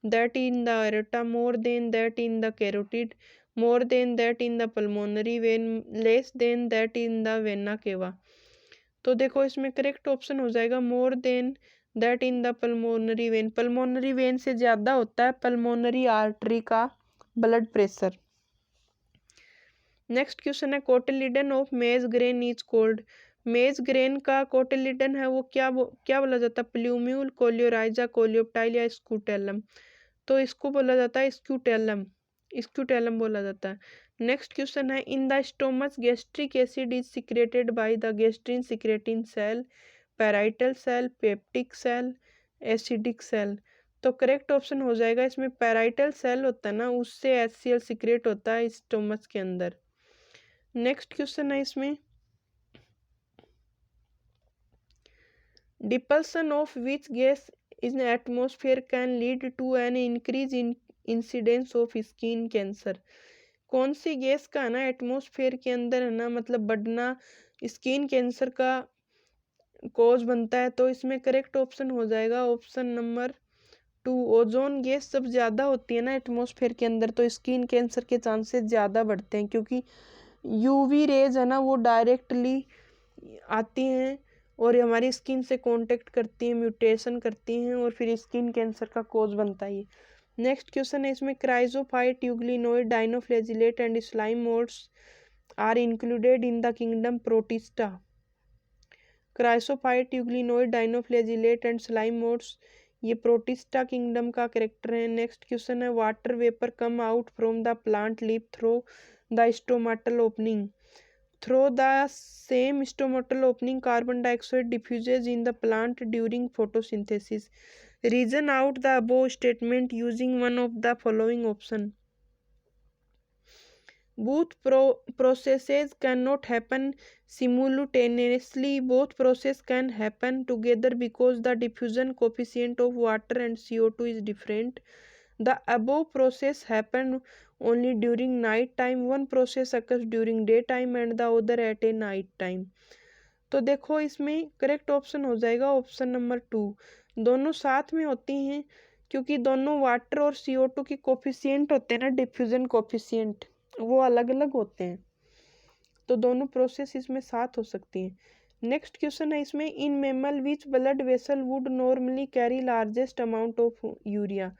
that in the aorta, more than that in the carotid, more than that in the pulmonary vein, less than that in the vena cava. तो देखो इसमें करेक्ट ऑप्शन हो जाएगा more than that in the pulmonary vein, pulmonary vein से ज्यादा होता है pulmonary artery का ब्लड प्रेशर। नेक्स्ट क्वेश्चन है, cotyledon of maize grain is called. Maize grain का कोटिलिडन है वो क्या बोला जाता है, प्ल्यूम्यूल, कोलियोराइजा, कोलियोप्टाइल या स्कूटेलम। तो इसको बोला जाता है स्क्यूटेलम, स्क्यूटेलम बोला जाता है। नेक्स्ट क्वेश्चन है, in the stomach gastric acid is secreted by the gastrin secretin cell, parietal cell, peptic cell, acidic cell. तो करेक्ट ऑप्शन हो जाएगा इसमें पैराइटल सेल होता है ना, उससे HCl सीक्रेट होता है स्टोमच के अंदर। नेक्स्ट क्वेश्चन है इसमें, depletion of which gas in atmosphere can lead to an increase in incidence of skin cancer. कौन सी गैस का है ना एटमोसफेयर के अंदर है ना मतलब बढ़ना स्किन कैंसर का कॉज बनता है। तो इसमें करेक्ट ऑप्शन हो जाएगा ऑप्शन नंबर 2, ओजोन गैस जब ज़्यादा होती है ना एटमॉस्फेयर के अंदर तो स्किन कैंसर के चांसेस ज़्यादा बढ़ते हैं, क्योंकि यूवी रेज है ना वो डायरेक्टली आती हैं और हमारी स्किन से कांटेक्ट करती हैं, म्यूटेशन करती हैं और फिर स्किन कैंसर का कॉज बनता है। नेक्स्ट क्वेश्चन है इसमें, chrysophyte, euglenoid, dinoflagellate and slime moulds are included in the kingdom Protista. Chrysophyte, euglenoid, dinoflagellate and slime moulds ये प्रोटिस्टा किंगडम का कैरेक्टर है। नेक्स्ट क्वेश्चन है, water vapour come out from the plant leaf through the stomatal opening. Through the same stomatal opening carbon dioxide diffuses in the plant during photosynthesis. Reason out the above statement using one of the following option. Both processes cannot happen simultaneously. Both processes can happen together because the diffusion coefficient of water and CO2 is different. The above process happen only during night time. One process occurs during daytime and the other at a night time. तो देखो इसमें correct option हो जाएगा option number 2, दोनों साथ में होती हैं क्योंकि दोनों वाटर और CO2 के कोफिशिएंट होते हैं ना, डिफ्यूजन कोफिशिएंट वो अलग अलग होते हैं, तो दोनों प्रोसेस इसमें साथ हो सकती हैं। नेक्स्ट क्वेश्चन है इसमें, in mammal which blood vessel would normally carry largest amount of urea.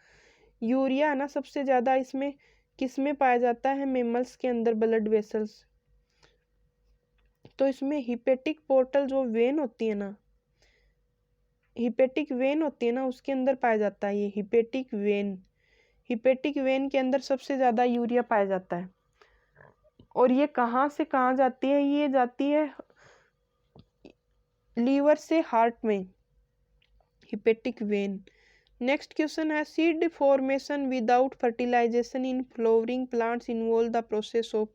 Urea है ना सबसे ज़्यादा इसमें किस में पाया जाता है, मेमल्स के अंदर ब्लड वेसल्स। तो इसमें हिपेटिक पोर्टल जो वेन होती है ना, हिपेटिक वेन होती है ना उसके अंदर पाया जाता है ये हिपेटिक वेन। हिपेटिक वेन के अंदर सबसे ज़्यादा यूरिया पाया जाता है। और ये कहाँ से कहाँ जाती है, ये जाती है लीवर से हार्ट में, हिपेटिक वेन। नेक्स्ट क्वेश्चन है, seed formation without fertilisation in flowering plants involve the process of.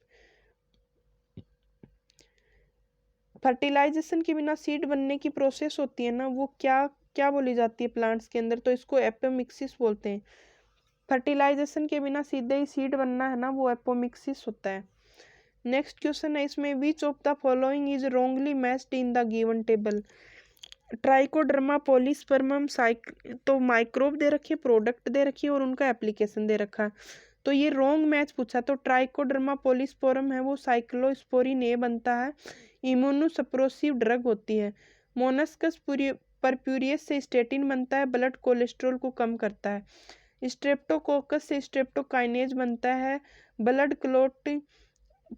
Fertilisation के बिना सीड बनने की प्रोसेस होती है ना वो क्या क्या बोली जाती है प्लांट्स के अंदर, तो इसको एपोमिक्सिस बोलते हैं। फर्टिलाइजेशन के बिना सीधे ही सीड बनना है ना वो एपोमिक्सिस होता है। नेक्स्ट क्वेश्चन है इसमें, which of the following is wrongly matched in the given table. Trichoderma polysporum तो माइक्रोब दे रखी है, प्रोडक्ट दे रखी है और उनका एप्लीकेशन दे रखा है, तो ये रॉन्ग मैच पूछा। तो ट्राइकोडर्मा पॉलीस्पोरम है वो साइक्लोस्पोरिन ए बनता है, इम्यूनोसप्रेसिव ड्रग होती है। मोनस्कस परप्यूरियस से स्टेटिन बनता है, ब्लड कोलेस्ट्रॉल को कम करता है। स्ट्रेप्टोकोकस से स्ट्रेप्टोकाइनेज बनता है, ब्लड क्लॉट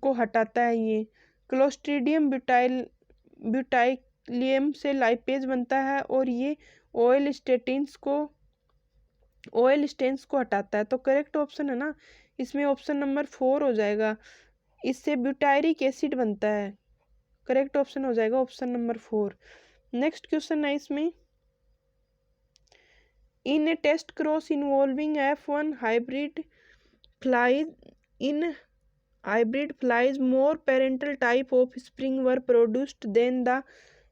को हटाता है ये। क्लोस्ट्रीडियम ब्यूटाइलियम से लाइपेज बनता है और ये ऑयल स्टेन्स को हटाता है। तो करेक्ट ऑप्शन है ना इसमें ऑप्शन नंबर 4 हो जाएगा, इससे ब्यूटायरिक एसिड बनता है। करेक्ट ऑप्शन हो जाएगा ऑप्शन नंबर 4। नेक्स्ट क्वेश्चन है इसमें, in a test cross involving F1 hybrid flies more parental type of spring were produced than the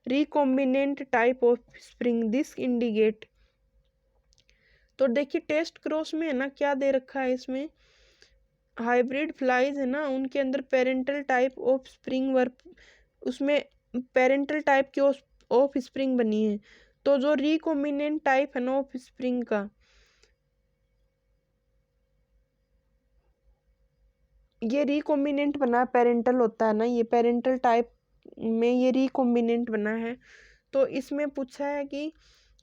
recombinant type of spring. This indicate। तो देखिए test cross में है ना क्या दे रखा है इसमें, हाइब्रिड फ्लाइज है ना उनके अंदर पेरेंटल टाइप ऑफ स्प्रिंग वर, उसमें पेरेंटल टाइप की ऑफ स्प्रिंग बनी है। तो जो रिकॉम्बिनेंट टाइप है ना ऑफ स्प्रिंग का, ये रिकॉम्बिनेंट बना पेरेंटल होता है ना, ये पेरेंटल टाइप में ये रिकॉम्बिनेंट बना है। तो इसमें पूछा है कि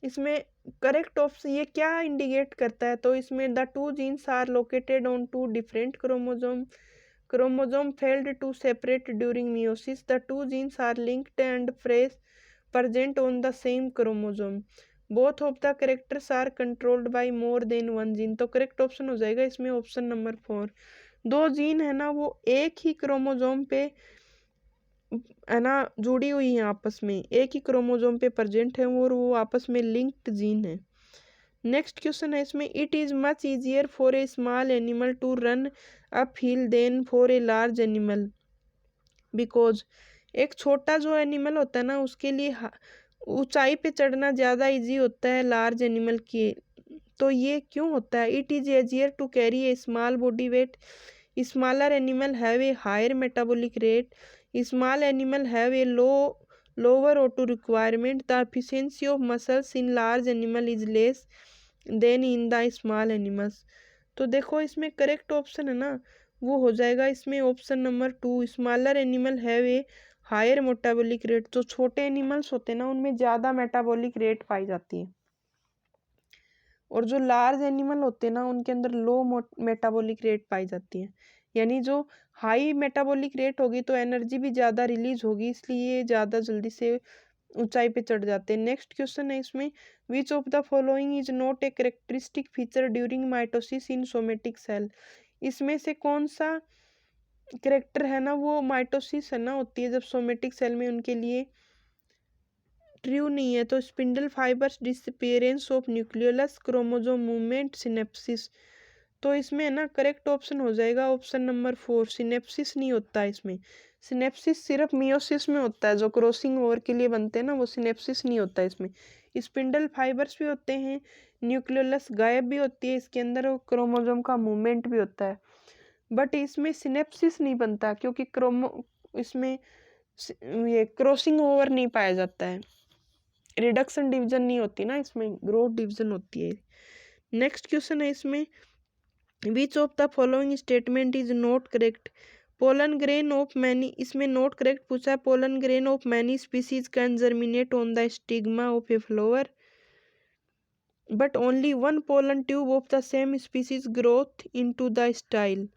इसमें करेक्ट ऑप्शन ये क्या इंडिकेट करता है, तो इसमें the two genes are located on two different chromosome failed to separate during meiosis, the two genes are linked and fresh present on the same chromosome, both of the characters are controlled by more than one gene। तो correct option हो जाएगा इसमें option number 4। दो gene है ना वो एक ही chromosome पे है ना जुड़ी हुई हैं आपस में, एक ही क्रोमोसोम पे प्रेजेंट है और वो आपस में लिंक्ड जीन है। नेक्स्ट क्वेश्चन है इसमें, it is much easier for a small animal to run up hill than for a large animal because एक छोटा जो एनिमल होता है ना उसके लिए ऊंचाई पे चढ़ना ज़्यादा इजी होता है लार्ज एनिमल की। तो ये क्यों होता है? It is easier to carry a small body weight, smaller animal have a higher metabolic rate, small animal have a lower O2 requirement, the efficiency of muscles in large animal is less than in the small animals। तो देखो इसमें correct option है ना वो हो जाएगा इसमें option number 2, smaller animal have a higher metabolic rate. जो छोटे एनिमल्स होते हैं ना उनमें ज़्यादा मेटाबॉलिक रेट पाई जाती है, और जो लार्ज एनिमल होते हैं ना उनके अंदर लो मेटाबॉलिक रेट पाई जाती है। यानी जो हाई मेटाबॉलिक रेट होगी तो एनर्जी भी ज़्यादा रिलीज होगी, इसलिए ज़्यादा जल्दी से ऊंचाई पे चढ़ जाते हैं। नेक्स्ट क्वेश्चन है इसमें, which of the following is not a characteristic feature during mitosis in somatic cell. इसमें से कौन सा करेक्टर है ना वो माइटोसिस है ना होती है जब सोमेटिक सेल में उनके लिए ट्रू नहीं है। तो spindle fibres, disappearance of nucleolus, chromosome movement, synapses. तो इसमें है ना करेक्ट ऑप्शन हो जाएगा ऑप्शन नंबर 4, सिनेप्सिस नहीं होता है इसमें। सिनेप्सिस सिर्फ मियोसिस में होता है, जो क्रॉसिंग ओवर के लिए बनते हैं ना वो सिनेप्सिस नहीं होता है इसमें। स्पिंडल फाइबर्स भी होते हैं, न्यूक्लियोलस गायब भी होती है इसके अंदर, और क्रोमोसोम का मूवमेंट भी होता है, बट इसमें सिनेप्सिस नहीं बनता क्योंकि इसमें ये क्रॉसिंग ओवर नहीं पाया जाता है, रिडक्शन डिवीजन नहीं होती ना इसमें, ग्रोथ डिवीजन होती है। नेक्स्ट क्वेश्चन है इसमें, which of the following statement is not correct. Pollen grain of many, इसमें नॉट करेक्ट पूछा है। Pollen grain of many species can germinate on the stigma of a flower, but only one pollen tube of the same species growth into the style.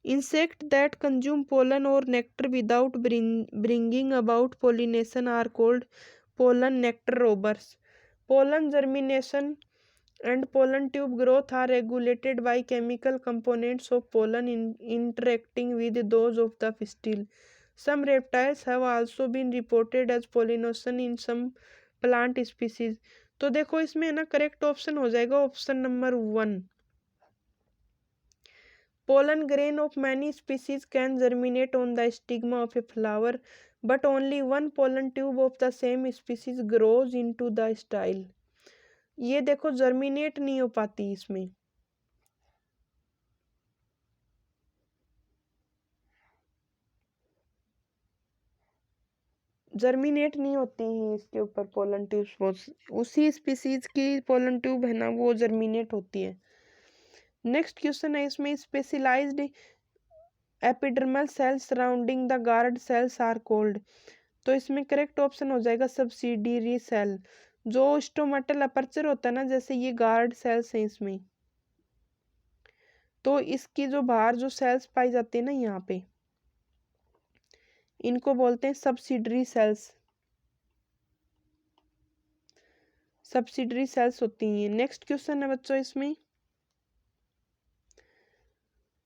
Insects that consume pollen or nectar without bringing about pollination are called pollen nectar robbers. Pollen germination and pollen tube growth are regulated by chemical components of pollen interacting with those of the pistil. Some reptiles have also been reported as pollination in some plant species। तो देखो इसमें है ना correct option हो जाएगा option number 1, pollen grain of many species can germinate on the stigma of a flower, but only one pollen tube of the same species grows into the style। ये देखो germinate नहीं हो पाती इसमें, germinate नहीं होती हैं इसके ऊपर पोलन ट्यूब्स, उसी स्पीसीज की पोलन ट्यूब है ना वो जर्मिनेट होती है। नेक्स्ट क्वेश्चन है इसमें, specialised epidermal cells surrounding the guard cells are called. तो इसमें करेक्ट ऑप्शन हो जाएगा सब्सिडियरी सेल। जो स्टोमेटल अपर्चर होता है ना जैसे ये गार्ड सेल्स हैं इसमें, तो इसकी जो बाहर जो सेल्स पाई जाती है ना यहाँ पे इनको बोलते हैं सब्सिडरी सेल्स, सब्सिडरी सेल्स होती हैं। नेक्स्ट क्वेश्चन है बच्चों इसमें,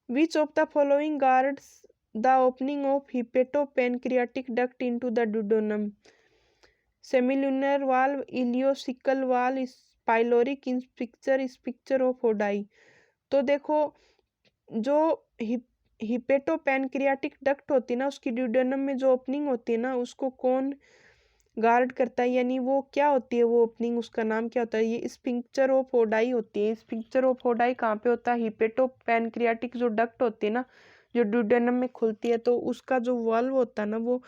which of the following guards the opening of hepatopancreatic duct into the duodenum. Semilunar valve, ileocaecal valve, pyloric, sphincter of Oddi. तो देखो जो हिपेटोपेनक्रियाटिक डक्ट होती है ना उसकी ड्यूडेनम में जो ओपनिंग होती है ना उसको कौन गार्ड करता है, यानी वो क्या होती है वो ओपनिंग, उसका नाम क्या होता है? ये स्पिंक्चर ऑफ ओडाई होती है। स्पिंक्चर ऑफ ओडाई कहाँ पे होता है? हिपेटोपेनक्रियाटिक जो डक्ट होती है ना जो ड्यूडेनम में खुलती है, तो उसका जो वाल्व होता है ना वो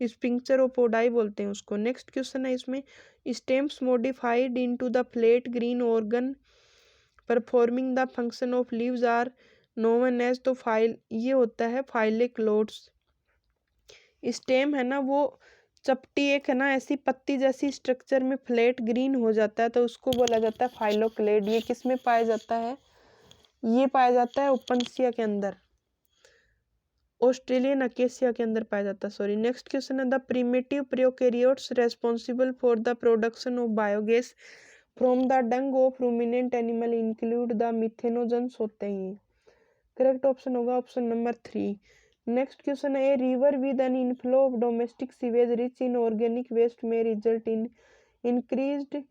स्पिंक्चर ऑफ ओडाई बोलते हैं उसको। नेक्स्ट क्वेश्चन है इसमें, stems modified into the flat green organ performing the function of leaves are known as. तो फाइल ये होता है फाइलिक लोड्स। स्टेम है ना वो चपटी एक है ना ऐसी पत्ती जैसी स्ट्रक्चर में फ्लैट ग्रीन हो जाता है, तो उसको बोला जाता है फाइलोक्लेड। ये किस में पाया जाता है? ये पाया जाता है ओपनसिया के अंदर, ऑस्ट्रेलियन अकेसिया के अंदर पाया जाता है, सॉरी। नेक्स्ट क्वेश्चन है, the primitive prokaryotes responsible for the production of biogas from the dung of ruminant animal include the methanogens होते हैं। करेक्ट ऑप्शन होगा ऑप्शन नंबर 3, नेक्स्ट क्वेश्चन है, a river with an inflow of domestic sewage rich in organic waste में result in increased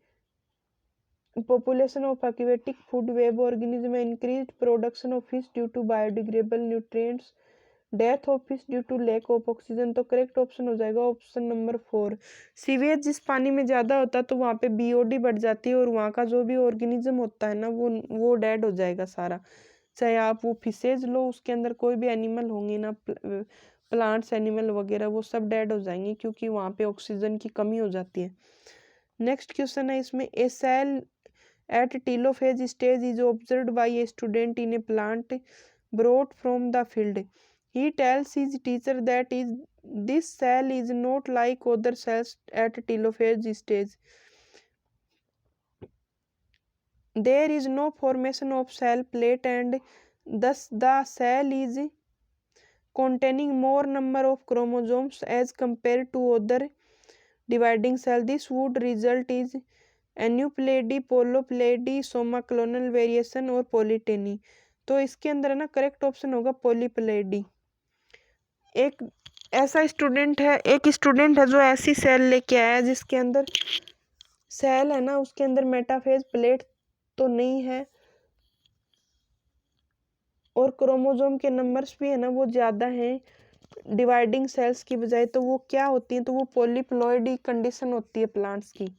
population of aquatic food web organism, increased production of fish due to biodegradable nutrients, death of fish due to lack of oxygen. तो correct option हो जाएगा option number 4। Sewage जिस पानी में ज़्यादा होता है तो वहाँ पे बीओडी बढ़ जाती है और वहाँ का जो भी ऑर्गेनिज्म होता है ना वो डेड हो जाएगा सारा। चाहे आप वो फिशेज लो, उसके अंदर कोई भी एनिमल होंगे ना, प्लांट्स एनिमल वगैरह, वो सब डेड हो जाएंगे क्योंकि वहाँ पे ऑक्सीजन की कमी हो जाती है। नेक्स्ट क्वेश्चन है इसमें, ए cell at telophase stage is observed by a student in a plant brought from the field. He tells his teacher that this cell is not like other cells at telophase stage. There is no formation of cell plate and thus the cell is containing more number of chromosomes as compared to other dividing cell. This would result is aneuploidy, polyploidy, somaclonal variation और polyteny. तो इसके अंदर है ना correct option होगा पोलीप्लेडी। एक student है जो ऐसी सेल लेके आया जिसके अंदर सेल है ना, उसके अंदर मेटाफेज प्लेट तो नहीं है और क्रोमोसोम के नंबर्स भी है ना वो ज़्यादा हैं डिवाइडिंग सेल्स की बजाय। तो वो क्या होती हैं, तो वो पोलीप्लॉइडी कंडीशन होती है प्लांट्स की।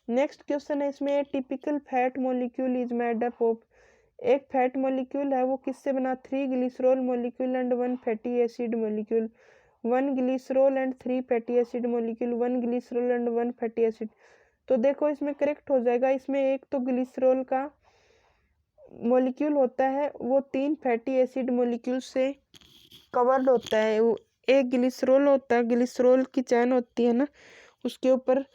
नेक्स्ट क्वेश्चन है इसमें, typical fat molecule is made up of. एक फैट मॉलिक्यूल है वो किससे बना, 3 glycerol molecule and 1 fatty acid molecule, 1 glycerol and 3 fatty acid molecule, 1 glycerol and 1 fatty acid. तो देखो इसमें करेक्ट हो जाएगा, इसमें एक तो ग्लिसरॉल का मॉलिक्यूल होता है वो 3 फैटी एसिड मॉलिक्यूल से कवर्ड होता है। वो एक ग्लिसरॉल होता है, ग्लिसरॉल की चैन होती है ना, उसके ऊपर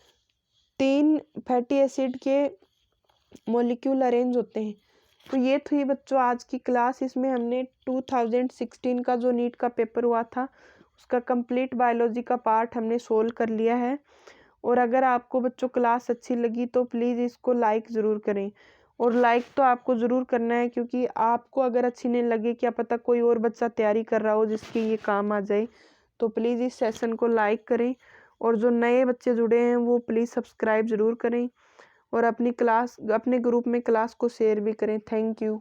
3 फैटी एसिड के मॉलिक्यूल अरेंज होते हैं। तो ये थी बच्चों आज की क्लास। इसमें हमने 2016 का जो नीट का पेपर हुआ था उसका कंप्लीट बायोलॉजी का पार्ट हमने सोल्व कर लिया है। और अगर आपको बच्चों क्लास अच्छी लगी तो प्लीज़ इसको लाइक ज़रूर करें। और लाइक तो आपको ज़रूर करना है क्योंकि आपको अगर अच्छी नहीं लगे, क्या पता कोई और बच्चा तैयारी कर रहा हो जिसके ये काम आ जाए। तो प्लीज़ इस सेशन को लाइक करें और जो नए बच्चे जुड़े हैं वो प्लीज़ सब्सक्राइब ज़रूर करें और अपने ग्रुप में क्लास को शेयर भी करें। Thank you.